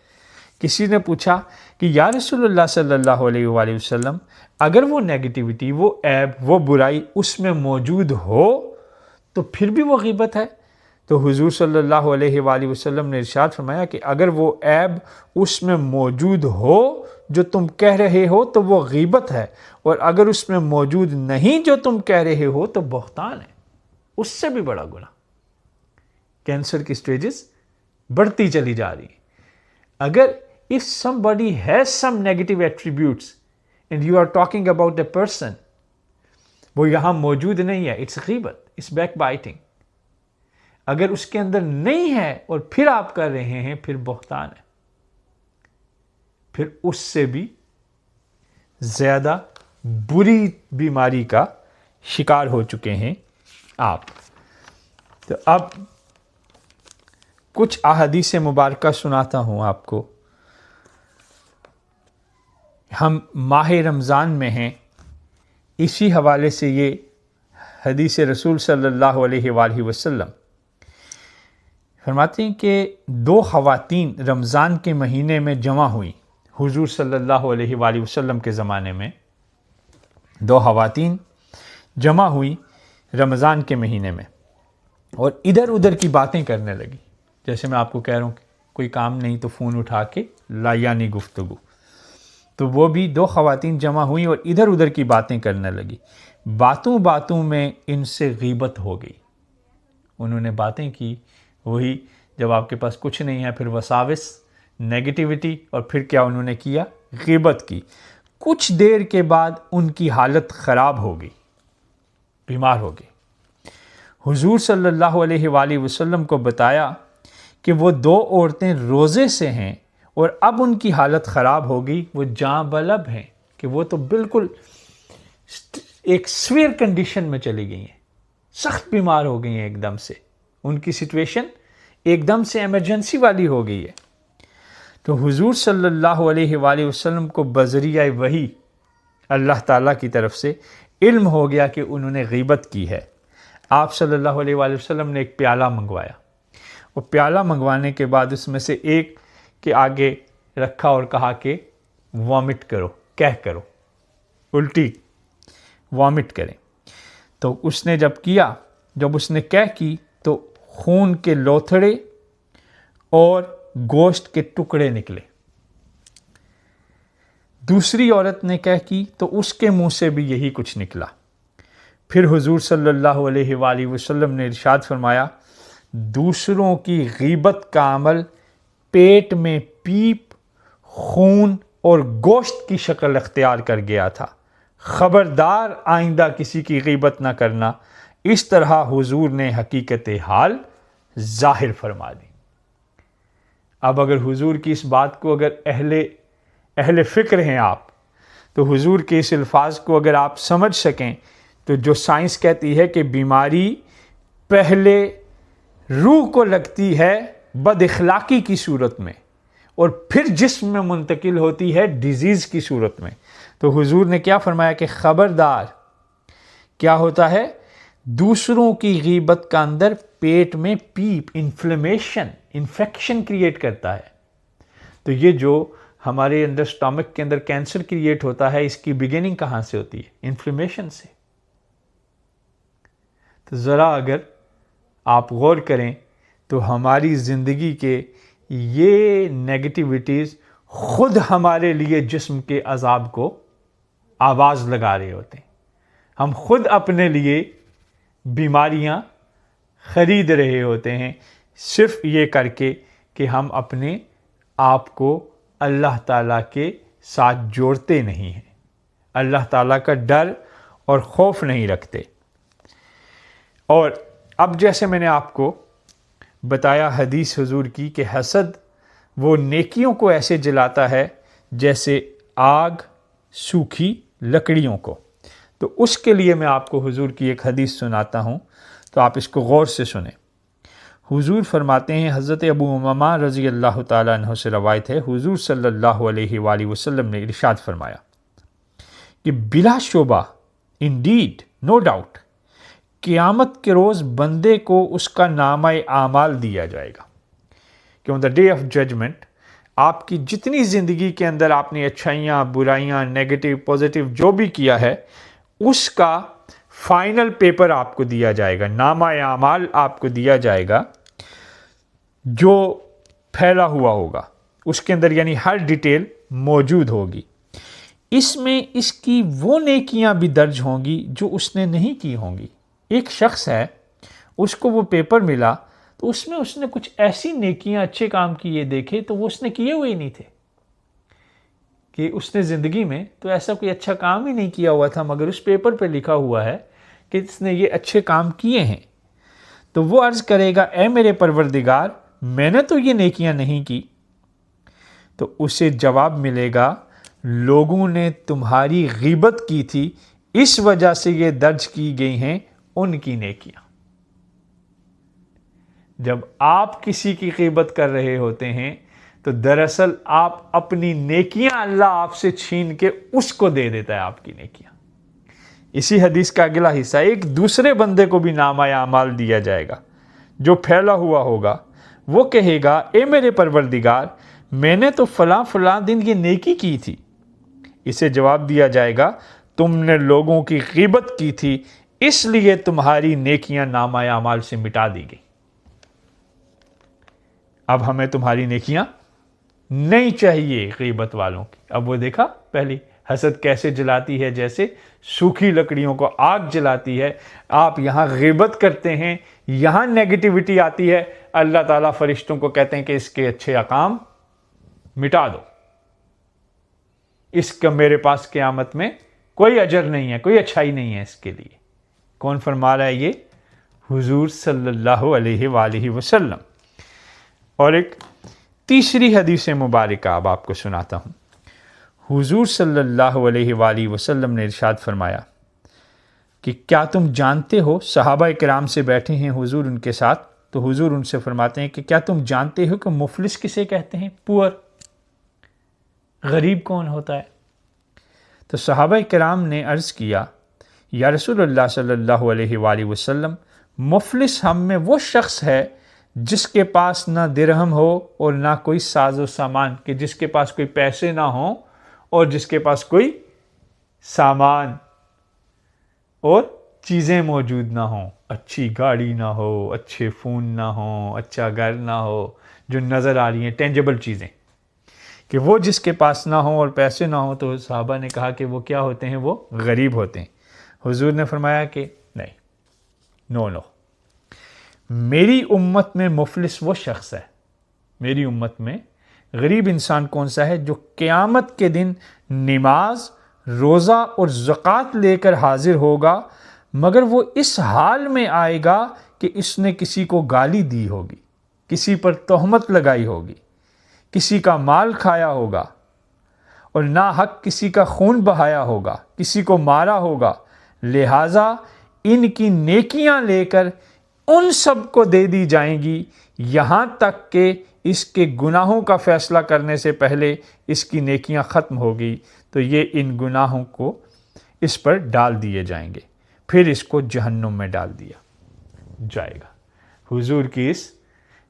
किसी ने पूछा कि या रसूलुल्लाह सल्लल्लाहु अलैहि वसल्लम, अगर वो नेगेटिविटी, वो ऐब, वो बुराई उसमें मौजूद हो तो फिर भी वो ग़ीबत है? तो हुजूर सल्लल्लाहु अलैहि वसल्लम ने इरशाद फरमाया कि अगर वो ऐब उसमें मौजूद हो जो तुम कह रहे हो तो वो गीबत है, और अगर उसमें मौजूद नहीं जो तुम कह रहे हो तो बहतान है, उससे भी बड़ा गुनाह। कैंसर की स्टेजेस बढ़ती चली जा रही है। अगर if somebody has some negative attributes and you are talking about a person, वो यहां मौजूद नहीं है, इट्स गीबत, इट्स बैकबाइटिंग। अगर उसके अंदर नहीं है और फिर आप कर रहे हैं, फिर बहतान है, फिर उससे भी ज्यादा बुरी बीमारी का शिकार हो चुके हैं आप। तो अब कुछ अहादीस मुबारका सुनाता हूं आपको। हम माह रमज़ान में हैं, इसी हवाले से ये हदीस रसूल सल्लल्लाहु अलैहि वसल्लम फरमाते हैं कि दो ख़वातीन रमज़ान के महीने में जमा हुई। हुजूर सल्लल्लाहु अलैहि वसल्लम के ज़माने में दो ख़वातीन जमा हुई रमज़ान के महीने में और इधर उधर की बातें करने लगी। जैसे मैं आपको कह रहा हूँ कोई काम नहीं तो फ़ोन उठा के लायानी गुफ्तगू, तो वो भी दो ख़वातीन जमा हुई और इधर उधर की बातें करने लगी। बातों बातों में इनसे गीबत हो गई। उन्होंने बातें की, वही जब आपके पास कुछ नहीं है फिर वसाविस, नेगेटिविटी, और फिर क्या उन्होंने किया, गीबत की। कुछ देर के बाद उनकी हालत ख़राब हो गई, बीमार हो गए। हुजूर सल्लल्लाहु अलैहि वसल्लम को बताया कि वो दो औरतें रोज़े से हैं और अब उनकी हालत ख़राब हो गई, वो जाँ बलब हैं कि वो तो बिल्कुल एक सीवियर कंडीशन में चली गई हैं, सख्त बीमार हो गई हैं एकदम से, उनकी सिचुएशन एकदम से इमरजेंसी वाली हो गई है। तो हुजूर सल्लल्लाहु अलैहि वसल्लम को बज़रिया वही अल्लाह ताला की तरफ से इल्म हो गया कि उन्होंने गीबत की है। आप सल्लल्लाहु अलैहि वसल्लम ने एक प्याला मंगवाया, और प्याला मंगवाने के बाद उसमें से एक के आगे रखा और कहा कि वॉमिट करो, कह करो, उल्टी वॉमिट करें। तो उसने जब किया, जब उसने कह की तो खून के लोथड़े और गोश्त के टुकड़े निकले। दूसरी औरत ने कह की तो उसके मुंह से भी यही कुछ निकला। फिर हुजूर सल्लल्लाहु अलैहि वसल्लम ने इरशाद फरमाया, दूसरों की गीबत का अमल पेट में पीप, खून और गोश्त की शक्ल अख्तियार कर गया था। ख़बरदार आइंदा किसी की गीबत ना करना। इस तरह हुजूर ने हकीकत हाल ज़ाहिर फरमा दी। अब अगर हुजूर की इस बात को अगर अहले फ़िक्र हैं आप, तो हुजूर के इस अल्फाज को अगर आप समझ सकें, तो जो साइंस कहती है कि बीमारी पहले रूह को लगती है बदअखलाकी की सूरत में और फिर जिस्म में मुंतकिल होती है डिजीज़ की सूरत में, तो हुजूर ने क्या फरमाया कि ख़बरदार, क्या होता है, दूसरों की गीबत का अंदर पेट में पीप, इन्फ्लेमेशन, इन्फेक्शन क्रिएट करता है। तो ये जो हमारे अंदर स्टमक के अंदर कैंसर क्रिएट होता है, इसकी बिगिनिंग कहाँ से होती है, इन्फ्लेमेशन से। तो ज़रा अगर आप गौर करें तो हमारी ज़िंदगी के ये नेगेटिविटीज़ ख़ुद हमारे लिए जिस्म के अज़ाब को आवाज़ लगा रहे होते हैं। हम खुद अपने लिए बीमारियां ख़रीद रहे होते हैं, सिर्फ ये करके कि हम अपने आप को अल्लाह ताला के साथ जोड़ते नहीं हैं, अल्लाह ताला का डर और खौफ नहीं रखते। और अब जैसे मैंने आपको बताया हदीस हुजूर की कि हसद वो नेकियों को ऐसे जलाता है जैसे आग सूखी लकड़ियों को। तो उसके लिए मैं आपको हुजूर की एक हदीस सुनाता हूँ, तो आप इसको गौर से सुने। हुजूर फरमाते हैं, हज़रत अबू उमामा रज़ी अल्लाह ताला अन्हु से रवायत है, हुजूर सल्लल्लाहु अलैहि वसल्लम ने इरशाद फरमाया कि बिला शुबा, इंडीड, नो डाउट, क़यामत के रोज़ बंदे को उसका नामा आमाल दिया जाएगा कि on the day of judgement आपकी जितनी ज़िंदगी के अंदर आपने अच्छाइयाँ, बुराइयाँ, नेगेटिव, पॉजिटिव जो भी किया है, उसका फाइनल पेपर आपको दिया जाएगा, नामा आमाल आपको दिया जाएगा जो फैला हुआ होगा, उसके अंदर यानी हर डिटेल मौजूद होगी। इसमें इसकी वो नेकियां भी दर्ज होंगी जो उसने नहीं की होंगी। एक शख्स है, उसको वो पेपर मिला तो उसमें उसने कुछ ऐसी नेकियां, अच्छे काम किए देखे तो वो उसने किए हुए ही नहीं थे, कि उसने ज़िंदगी में तो ऐसा कोई अच्छा काम ही नहीं किया हुआ था, मगर उस पेपर पे लिखा हुआ है कि इसने ये अच्छे काम किए हैं। तो वो अर्ज़ करेगा, ए मेरे परवरदिगार, मैंने तो ये नेकियां नहीं की। तो उसे जवाब मिलेगा, लोगों ने तुम्हारी ग़ीबत की थी, इस वजह से ये दर्ज की गई हैं उनकी नेकियां। जब आप किसी की ग़ीबत कर रहे होते हैं तो दरअसल आप अपनी नेकियां अल्लाह आपसे छीन के उसको दे देता है आपकी नेकियां। इसी हदीस का अगला हिस्सा, एक दूसरे बंदे को भी नामा अमाल दिया जाएगा जो फैला हुआ होगा। वो कहेगा, ए मेरे परवरदिगार, मैंने तो फलां फलां दिन ये नेकी की थी। इसे जवाब दिया जाएगा, तुमने लोगों की ग़ीबत की थी, इसलिए तुम्हारी नेकियां नामा अमाल से मिटा दी गई। अब हमें तुम्हारी नेकियां नहीं चाहिए ग़ीबत वालों की। अब वो देखा पहली हसद कैसे जलाती है, जैसे सूखी लकड़ियों को आग जलाती है। आप यहाँ ग़ीबत करते हैं, यहाँ नेगेटिविटी आती है, अल्लाह ताला फरिश्तों को कहते हैं कि इसके अच्छे अकाम मिटा दो, इसका मेरे पास क़यामत में कोई अजर नहीं है, कोई अच्छाई नहीं है इसके लिए। कौन फरमा रहा है ये? हुजूर सल्लल्लाहु अलैहि वसल्लम। और एक तीसरी हदीस मुबारक अब आपको सुनाता हूँ। हुजूर सल्लल्लाहु अलैहि वसल्लम ने इरशाद फरमाया कि क्या तुम जानते हो, सहाबा किराम से बैठे हैं हुजूर उनके साथ, तो हुजूर उनसे फरमाते हैं कि क्या तुम जानते हो कि मुफलिस किसे कहते हैं? पुअर, गरीब कौन होता है? तो सहाबा किराम ने अर्ज़ किया, या रसूलुल्लाह सल्लल्लाहु अलैहि वसल्लम, मुफलिस हम में वो शख्स है जिसके पास ना दिरहम हो और ना कोई साजो सामान, कि जिसके पास कोई पैसे ना हो और जिसके पास कोई सामान और चीज़ें मौजूद ना हो, अच्छी गाड़ी ना हो, अच्छे फ़ोन ना हो, अच्छा घर ना हो, जो नज़र आ रही हैं टेंजेबल चीज़ें, कि वो जिसके पास ना हो और पैसे ना हो, तो साहबा ने कहा कि वो क्या होते हैं? वो गरीब होते हैं। हुजूर ने फरमाया कि नहीं, नो, मेरी उम्मत में मुफलिस वो शख्स है, मेरी उम्मत में गरीब इंसान कौन सा है? जो क़यामत के दिन नमाज, रोज़ा और ज़कात लेकर हाजिर होगा, मगर वो इस हाल में आएगा कि इसने किसी को गाली दी होगी, किसी पर तोहमत लगाई होगी, किसी का माल खाया होगा और ना हक किसी का खून बहाया होगा, किसी को मारा होगा। लिहाजा इनकी नेकियां लेकर उन सब को दे दी जाएंगी, यहाँ तक कि इसके गुनाहों का फ़ैसला करने से पहले इसकी नेकियां ख़त्म होगी, तो ये इन गुनाहों को इस पर डाल दिए जाएंगे, फिर इसको जहन्नुम में डाल दिया जाएगा। हुजूर की इस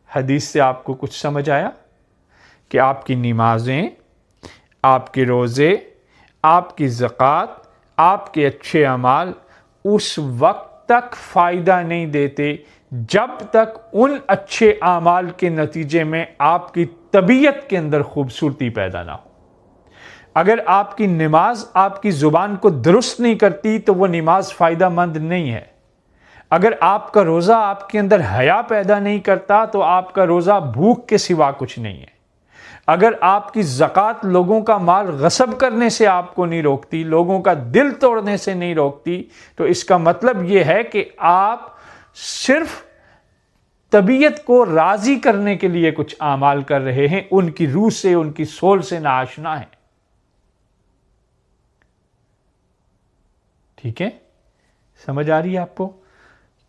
हदीस से आपको कुछ समझ आया कि आपकी नमाज़ें, आपके रोज़े, आपकी ज़कात, आपके अच्छे अमाल उस वक्त तक फ़ायदा नहीं देते जब तक उन अच्छे आमाल के नतीजे में आपकी तबीयत के अंदर खूबसूरती पैदा ना हो। अगर आपकी नमाज आपकी ज़ुबान को दुरुस्त नहीं करती तो वो नमाज फ़ायदा मंद नहीं है। अगर आपका रोज़ा आपके अंदर हया पैदा नहीं करता तो आपका रोज़ा भूख के सिवा कुछ नहीं है। अगर आपकी ज़कात लोगों का माल गसब करने से आपको नहीं रोकती, लोगों का दिल तोड़ने से नहीं रोकती, तो इसका मतलब यह है कि आप सिर्फ तबीयत को राज़ी करने के लिए कुछ आमाल कर रहे हैं, उनकी रूह से, उनकी सोल से नाआशना है। ठीक है, समझ आ रही है आपको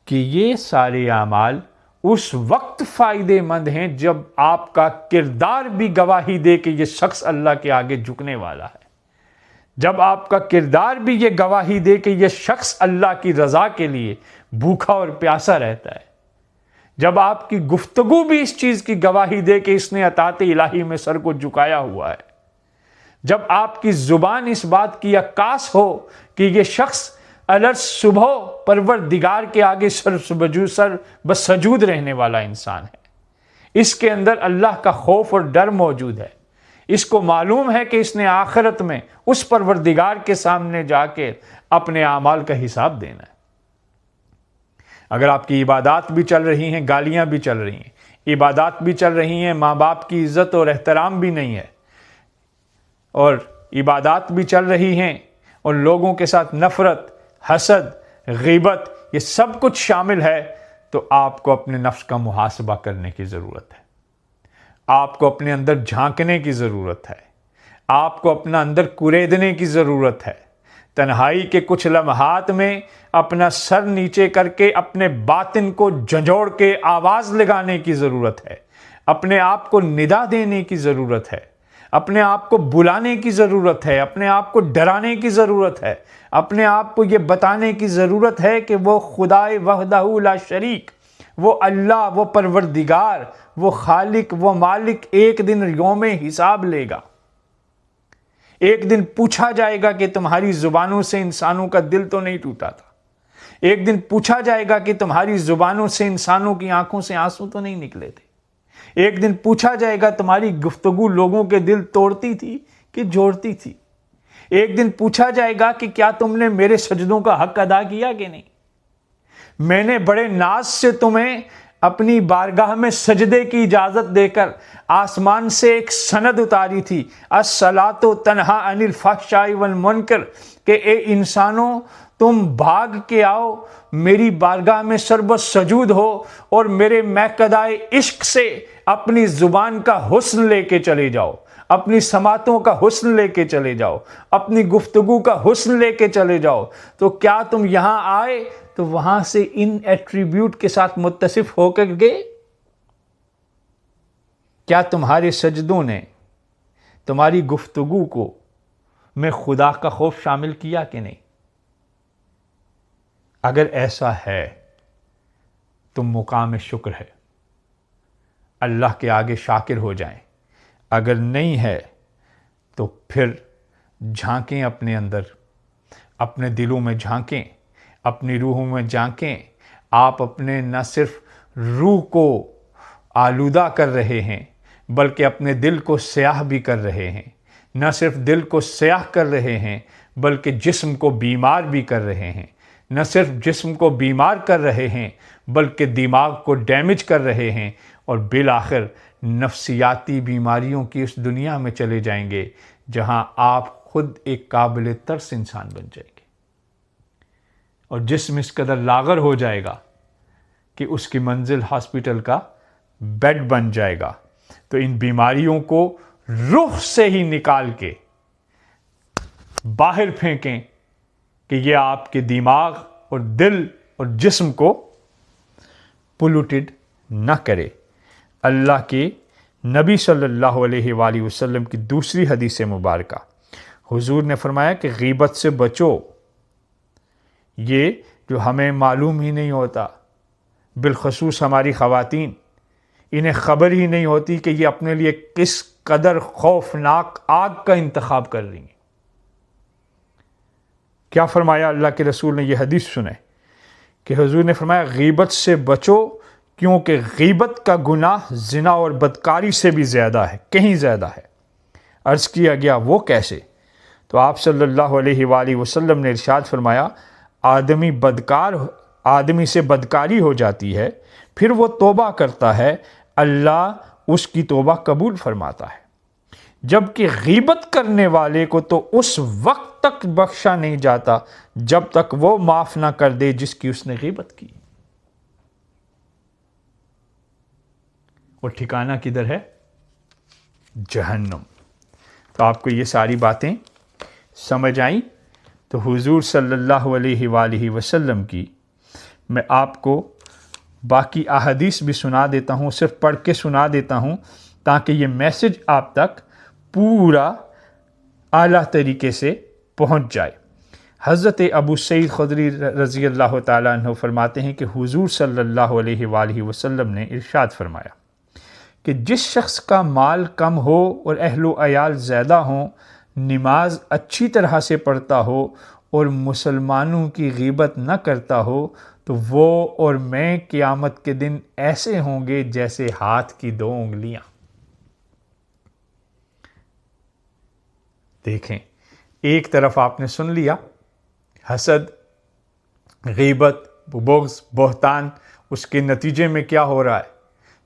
कि ये सारे आमाल उस वक्त फ़ायदेमंद हैं जब आपका किरदार भी गवाही दे कि ये शख्स अल्लाह के आगे झुकने वाला है, जब आपका किरदार भी ये गवाही दे कि ये शख्स अल्लाह की रज़ा के लिए भूखा और प्यासा रहता है, जब आपकी गुफ्तगू भी इस चीज़ की गवाही दे कि इसने अताते इलाही में सर को झुकाया हुआ है, जब आपकी ज़ुबान इस बात की अक्कास हो कि ये शख्स अलर्स सुबह परवरदिगार के आगे सर बसजूद रहने वाला इंसान है। इसके अंदर अल्लाह का खौफ और डर मौजूद है। इसको मालूम है कि इसने आखिरत में उस परवरदिगार के सामने जाके अपने आमाल का हिसाब देना है। अगर आपकी इबादत भी चल रही हैं, गालियां भी चल रही हैं, इबादत भी चल रही हैं, माँ बाप की इज्जत और एहतराम भी नहीं है, और इबादत भी चल रही हैं और लोगों के साथ नफरत, हसद, गीबत, ये सब कुछ शामिल है, तो आपको अपने नफ्स का मुहासबा करने की ज़रूरत है। आपको अपने अंदर झांकने की ज़रूरत है। आपको अपना अंदर कुरेदने की ज़रूरत है। तन्हाई के कुछ लम्हात में अपना सर नीचे करके अपने बातिन को झंझोड़ के आवाज़ लगाने की ज़रूरत है। अपने आप को निदा देने की ज़रूरत है। अपने आप को बुलाने की ज़रूरत है। अपने आप को डराने की ज़रूरत है। अपने आप को ये बताने की ज़रूरत है कि वो खुदाए वहदहू ला शरीक, वो अल्लाह, वो परवरदिगार, वो खालिक, वो मालिक एक दिन यौमे हिसाब लेगा। एक दिन पूछा जाएगा कि तुम्हारी जुबानों से इंसानों का दिल तो नहीं टूटा था। एक दिन पूछा जाएगा कि तुम्हारी जुबानों से इंसानों की आंखों से आंसू तो नहीं निकले थे। एक दिन पूछा जाएगा तुम्हारी गुफ्तगू लोगों के दिल तोड़ती थी कि जोड़ती थी। एक दिन पूछा जाएगा कि क्या तुमने मेरे सजदों का हक अदा किया कि नहीं। मैंने बड़े नाज से तुम्हें अपनी बारगाह में सजदे की इजाजत देकर आसमान से एक सनद उतारी थी, अस्सलातो तन्हा अनिल फहशाई वल मुनकर, के ए इंसानों तुम भाग के आओ, मेरी बारगाह में सरबत सजूद हो और मेरे महकदाए इश्क से अपनी जुबान का हुस्न लेके चले जाओ, अपनी समातों का हुस्न लेके चले जाओ, अपनी गुफ्तगू का हुस्न लेके चले जाओ। तो क्या तुम यहां आए तो वहां से इन एट्रीब्यूट के साथ मुत्तसिफ होकर गए? क्या तुम्हारे सजदों ने तुम्हारी गुफ्तगू को में खुदा का खौफ शामिल किया कि नहीं? अगर ऐसा है तो मुकाम शुक्र है, अल्लाह के आगे शाकिर हो जाएं। अगर नहीं है तो फिर झांकें अपने अंदर, अपने दिलों में झांकें, अपनी रूहों में झांकें। आप अपने न सिर्फ रूह को आलूदा कर रहे हैं बल्कि अपने दिल को स्याह भी कर रहे हैं। न सिर्फ दिल को स्याह कर रहे हैं बल्कि जिस्म को बीमार भी कर रहे हैं। न सिर्फ जिस्म को बीमार कर रहे हैं बल्कि दिमाग को डैमेज कर रहे हैं, और बिलाखिर नफ्सियाती बीमारियों की उस दुनिया में चले जाएंगे जहां आप खुद एक काबिल तरस इंसान बन जाएंगे और जिस्म इस कदर लागर हो जाएगा कि उसकी मंजिल हॉस्पिटल का बेड बन जाएगा। तो इन बीमारियों को रूह से ही निकाल के बाहर फेंकें कि ये आपके दिमाग और दिल और जिस्म को पोल्यूटेड न करे। अल्लाह के नबी सल्लल्लाहु अलैहि वसल्लम की दूसरी हदीस मुबारका, हुजूर ने फरमाया कि गीबत से बचो। ये जो हमें मालूम ही नहीं होता, बिलखसूस हमारी ख़वातीन, इन्हें ख़बर ही नहीं होती कि ये अपने लिए किस कदर खौफनाक आग का इंतखाब कर रही हैं। क्या फरमाया अल्लाह के रसूल ने? यह हदीस सुने कि हुजूर ने फरमाया गीबत से बचो, क्योंकि गीबत का गुनाह जिना और बदकारी से भी ज़्यादा है, कहीं ज़्यादा है। अर्ज़ किया गया वो कैसे? तो आप सल्लल्लाहु अलैहि वसल्लम ने इरशाद फरमाया, आदमी से बदकारी हो जाती है, फिर वो तौबा करता है, अल्लाह उसकी तौबा कबूल फरमाता है, जबकि गीबत करने वाले को तो उस वक्त तक बख्शा नहीं जाता जब तक वो माफ़ ना कर दे जिसकी उसने गीबत की। और ठिकाना किधर है? जहन्नम। तो आपको ये सारी बातें समझ आई? तो हुजूर सल्लल्लाहु अलैहि वसल्लम की मैं आपको बाकी अहादीस भी सुना देता हूँ, सिर्फ पढ़ के सुना देता हूँ ताकि ये मैसेज आप तक पूरा आला तरीके से पहुँच जाए। हज़रत अबू सईद खुदरी रज़ी अल्लाह ताला अन्हु फरमाते हैं कि हुजूर सल्लल्लाहु अलैहि वसल्लम ने इरशाद फरमाया कि जिस शख्स का माल कम हो और अहलो अयाल ज़्यादा हो, नमाज अच्छी तरह से पढ़ता हो और मुसलमानों की गीबत न करता हो तो वो और मैं क़यामत के दिन ऐसे होंगे जैसे हाथ की 2 उंगलियां। देखें, एक तरफ आपने सुन लिया हसद, गीबत, बुग़्ज़, बहतान, उसके नतीजे में क्या हो रहा है?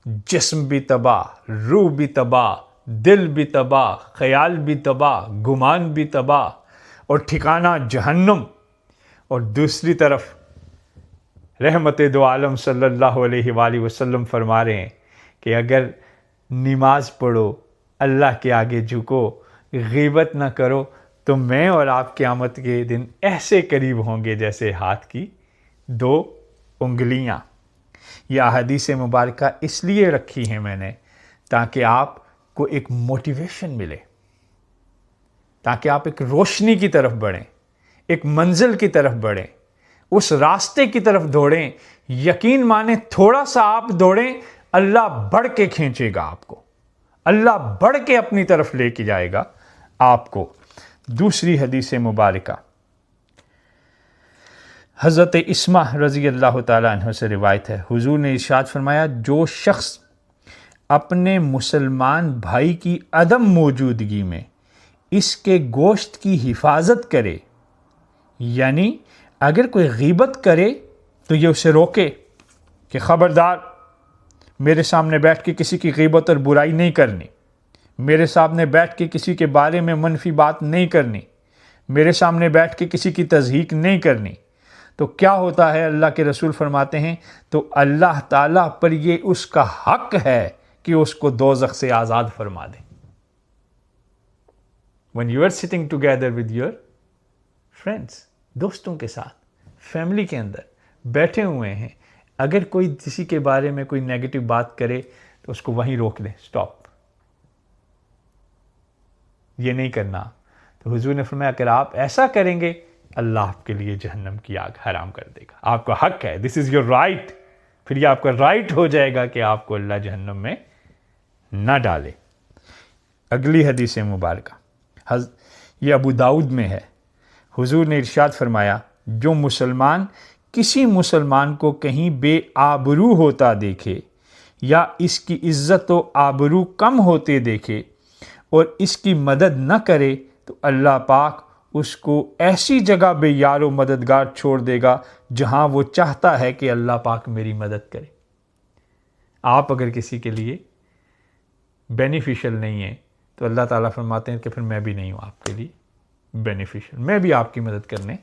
जिस्म भी तबाह, रूह भी तबाह, दिल भी तबाह, ख्याल भी तबाह, गुमान भी तबाह और ठिकाना जहन्नुम। और दूसरी तरफ रहमत दो आलम सल्लल्लाहु अलैहि वसल्लम फरमा रहे हैं कि अगर नमाज पढ़ो, अल्लाह के आगे झुको, गीबत ना करो, तो मैं और आप क़यामत के दिन ऐसे करीब होंगे जैसे हाथ की 2 उंगलियां। यह हदीस मुबारक इसलिए रखी है मैंने ताकि आपको एक मोटिवेशन मिले, ताकि आप एक रोशनी की तरफ बढ़ें, एक मंजिल की तरफ बढ़ें, उस रास्ते की तरफ दौड़ें। यकीन माने थोड़ा सा आप दौड़ें, अल्लाह बढ़ के खींचेगा आपको, अल्लाह बढ़ के अपनी तरफ लेके जाएगा आपको। दूसरी हदीस मुबारक हज़रत इस्मा रज़ी अल्लाह ताला अन्हु से रिवायत है, हुजूर ने इरशाद फरमाया, जो शख्स अपने मुसलमान भाई की अदम मौजूदगी में इसके गोश्त की हिफाजत करे, यानी अगर कोई गीबत करे तो ये उसे रोके कि ख़बरदार, मेरे सामने बैठ के किसी की गीबत और बुराई नहीं करनी, मेरे सामने बैठ के किसी के बारे में मनफी बात नहीं करनी, मेरे सामने बैठ के किसी की तज़हीक नहीं करनी। तो क्या होता है, अल्लाह के रसूल फरमाते हैं, तो अल्लाह ताला पर ये उसका हक है कि उसको दोज़ख से आज़ाद फरमा दे। When you are sitting together with your friends, दोस्तों के साथ, फैमिली के अंदर बैठे हुए हैं, अगर कोई किसी के बारे में कोई नेगेटिव बात करे तो उसको वहीं रोक दें, स्टॉप, ये नहीं करना। तो हुजूर ने फरमाया, अगर आप ऐसा करेंगे, अल्लाह आपके लिए जहन्नम की आग हराम कर देगा। आपका हक है, दिस इज़ योर राइट। फिर ये आपका राइट हो जाएगा कि आपको अल्लाह जहन्नम में ना डाले। अगली हदीस मुबारक ये अबू दाऊद में है, हुजूर ने इरशाद फरमाया, जो मुसलमान किसी मुसलमान को कहीं बेआबरू होता देखे या इसकी इज़्ज़त व आबरू कम होते देखे और इसकी मदद न करे, तो अल्लाह पाक उसको ऐसी जगह बेयार व मददगार छोड़ देगा जहां वो चाहता है कि अल्लाह पाक मेरी मदद करे। आप अगर किसी के लिए बेनिफिशियल नहीं है तो अल्लाह ताला फरमाते हैं कि फिर मैं भी नहीं हूँ आपके लिए बेनिफिशियल, मैं भी आपकी मदद करने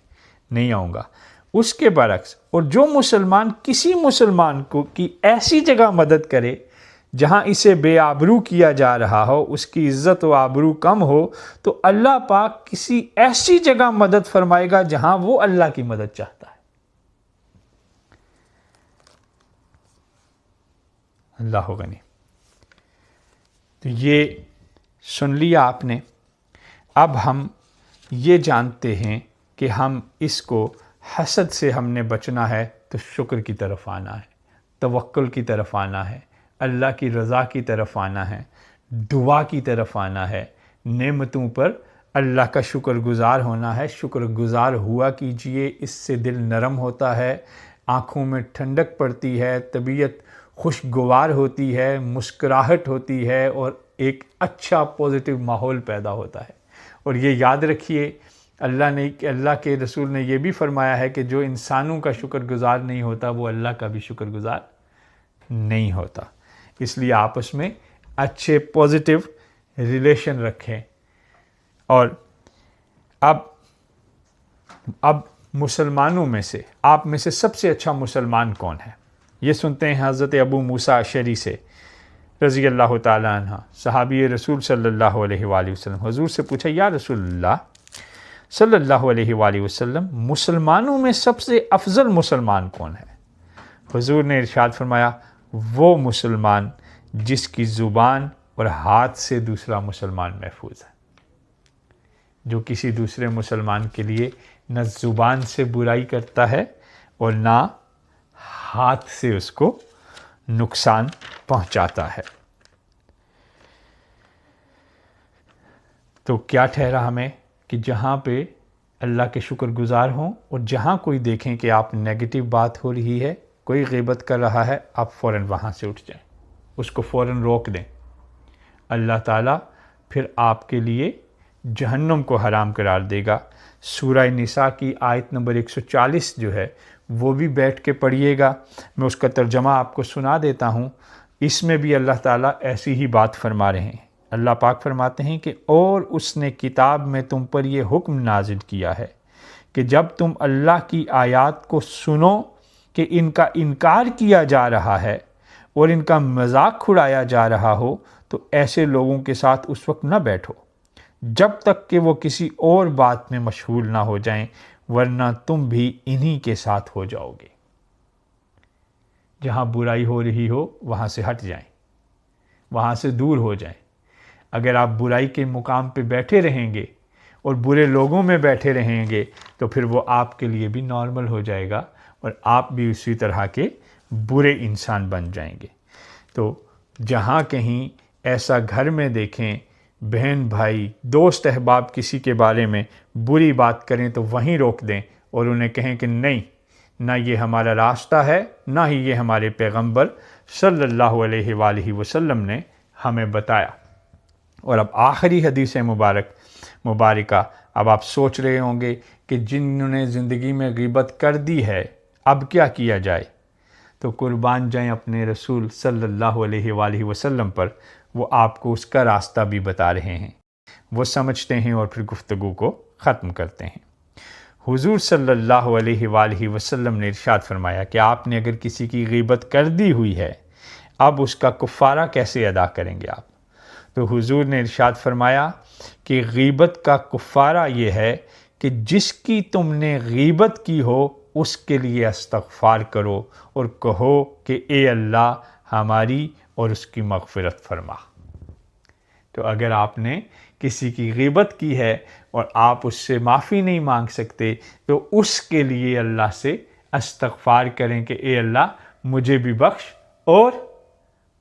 नहीं आऊँगा। उसके बरक्स, और जो मुसलमान किसी मुसलमान को की ऐसी जगह मदद करे जहाँ इसे बेआबरू किया जा रहा हो, उसकी इज़्ज़त व आबरू कम हो, तो अल्लाह पाक किसी ऐसी जगह मदद फरमाएगा जहाँ वो अल्लाह की मदद चाहता है। अल्लाह गनी। तो ये सुन लिया आपने। अब हम ये जानते हैं कि हम इसको हसद से हमने बचना है तो शुक्र की तरफ आना है, तवक्कुल की तरफ आना है, अल्लाह की रज़ा की तरफ आना है, दुआ की तरफ आना है, नेमतों पर अल्लाह का शुक्रगुज़ार होना है। शुक्रगुज़ार हुआ कीजिए, इससे दिल नरम होता है, आँखों में ठंडक पड़ती है, तबीयत खुशगवार होती है, मुस्कुराहट होती है और एक अच्छा पॉजिटिव माहौल पैदा होता है। और ये याद रखिए, अल्लाह के रसूल ने ये भी फरमाया है कि जो इंसानों का शुक्रगुज़ार नहीं होता वो अल्लाह का भी शुक्रगुज़ार नहीं होता। इसलिए आपस में अच्छे पॉजिटिव रिलेशन रखें। और अब मुसलमानों में से, आप में से सबसे अच्छा मुसलमान कौन है? ये सुनते हैं हज़रत अबू मूसा अशरी से रज़ी अल्लाह ताला अन्हा, सहाबी रसूल सल्लल्लाहु अलैहि वसल्लम। हुज़ूर से पूछा, या रसूलल्लाह सल्लल्लाहु अलैहि वसल्लम, मुसलमानों में सबसे अफजल मुसलमान कौन है? हुज़ूर ने इरशाद फरमाया, वो मुसलमान जिसकी ज़ुबान और हाथ से दूसरा मुसलमान महफूज है, जो किसी दूसरे मुसलमान के लिए न ज़ुबान से बुराई करता है और ना हाथ से उसको नुकसान पहुंचाता है। तो क्या ठहरा हमें कि जहाँ पे अल्लाह के शुक्रगुज़ार हों, और जहाँ कोई देखें कि आप नेगेटिव बात हो रही है, कोई ग़ीबत कर रहा है, आप फ़ौरन वहाँ से उठ जाएं, उसको फ़ौरन रोक दें। अल्लाह ताला फिर आपके लिए जहन्नम को हराम करार देगा। सूरह निसा की आयत नंबर 140 जो है वो भी बैठ के पढ़िएगा, मैं उसका तर्जमा आपको सुना देता हूँ। इसमें भी अल्लाह ताला ऐसी ही बात फरमा रहे हैं। अल्लाह पाक फरमाते हैं कि और उसने किताब में तुम पर ये हुक्म नाजिल किया है कि जब तुम अल्लाह की आयत को सुनो कि इनका इनकार किया जा रहा है और इनका मजाक उड़ाया जा रहा हो, तो ऐसे लोगों के साथ उस वक्त न बैठो जब तक कि वो किसी और बात में मशगूल ना हो जाएं, वरना तुम भी इन्हीं के साथ हो जाओगे। जहाँ बुराई हो रही हो वहाँ से हट जाएं, वहाँ से दूर हो जाएं। अगर आप बुराई के मुकाम पे बैठे रहेंगे और बुरे लोगों में बैठे रहेंगे तो फिर वो आपके लिए भी नॉर्मल हो जाएगा और आप भी उसी तरह के बुरे इंसान बन जाएंगे। तो जहाँ कहीं ऐसा घर में देखें, बहन भाई दोस्त अहबाब किसी के बारे में बुरी बात करें तो वहीं रोक दें और उन्हें कहें कि नहीं, ना ये हमारा रास्ता है, ना ही ये हमारे पैगंबर सल्लल्लाहु अलैहि वसल्लम ने हमें बताया। और अब आखिरी हदीस मुबारका, अब आप सोच रहे होंगे कि जिन्होंने ज़िंदगी में ग़ीबत कर दी है अब क्या किया जाए, तो कुर्बान जाएं अपने रसूल सल्लल्लाहु अलैहि वसल्लम पर। वो आपको उसका रास्ता भी बता रहे हैं, वो समझते हैं और फिर गुफ्तगू को ख़त्म करते हैं। हुज़ूर सल्लल्लाहु अलैहि वसल्लम ने इरशाद फरमाया कि आपने अगर किसी की ग़ीबत कर दी हुई है, अब उसका कुफ़ारा कैसे अदा करेंगे आप? तो हुज़ूर ने इरशाद फरमाया कि ग़ीबत का कुफ़ारा ये है कि जिसकी तुमने ग़ीबत की हो उसके लिए इस्तग़फ़ार करो और कहो कि ए अल्लाह हमारी और उसकी मग़फ़िरत फरमा। तो अगर आपने किसी की ग़ीबत की है और आप उससे माफ़ी नहीं मांग सकते, तो उसके लिए अल्लाह से इस्तग़फ़ार करें कि ए अल्लाह मुझे भी बख्श और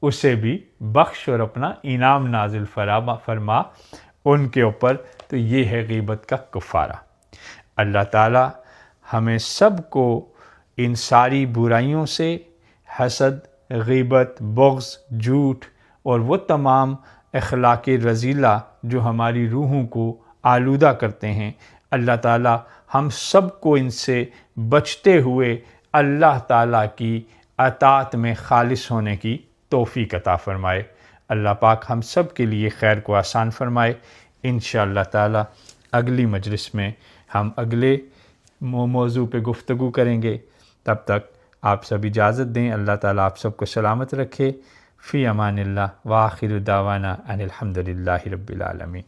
उसे भी बख्श और अपना इनाम नाजिल फरमा उनके ऊपर। तो ये है ग़ीबत का कुफ़ारा। अल्लाह ताला हमें सब को इन सारी बुराइयों से, हसद, ग़ीबत, बुग़्ज़, झूठ और वो तमाम अखलाक़ रज़ीला जो हमारी रूहों को आलूदा करते हैं, अल्लाह ताला हम सब को इनसे बचते हुए अल्लाह ताला की अताअत में खालिस होने की तौफ़ीक़ अता फ़रमाए। अल्लाह पाक हम सब के लिए खैर को आसान फ़रमाए। इंशाअल्लाह ताला अगली मजलिस में हम अगले मौजू पे गुफ्तगू करेंगे। तब तक आप सब इजाज़त दें। अल्लाह ताला आप सबको सलामत रखे। फ़ी अमानिल्लाह व आखिरु दावाना अनिल हम्दुलिल्लाहि रब्बिल आलमीन।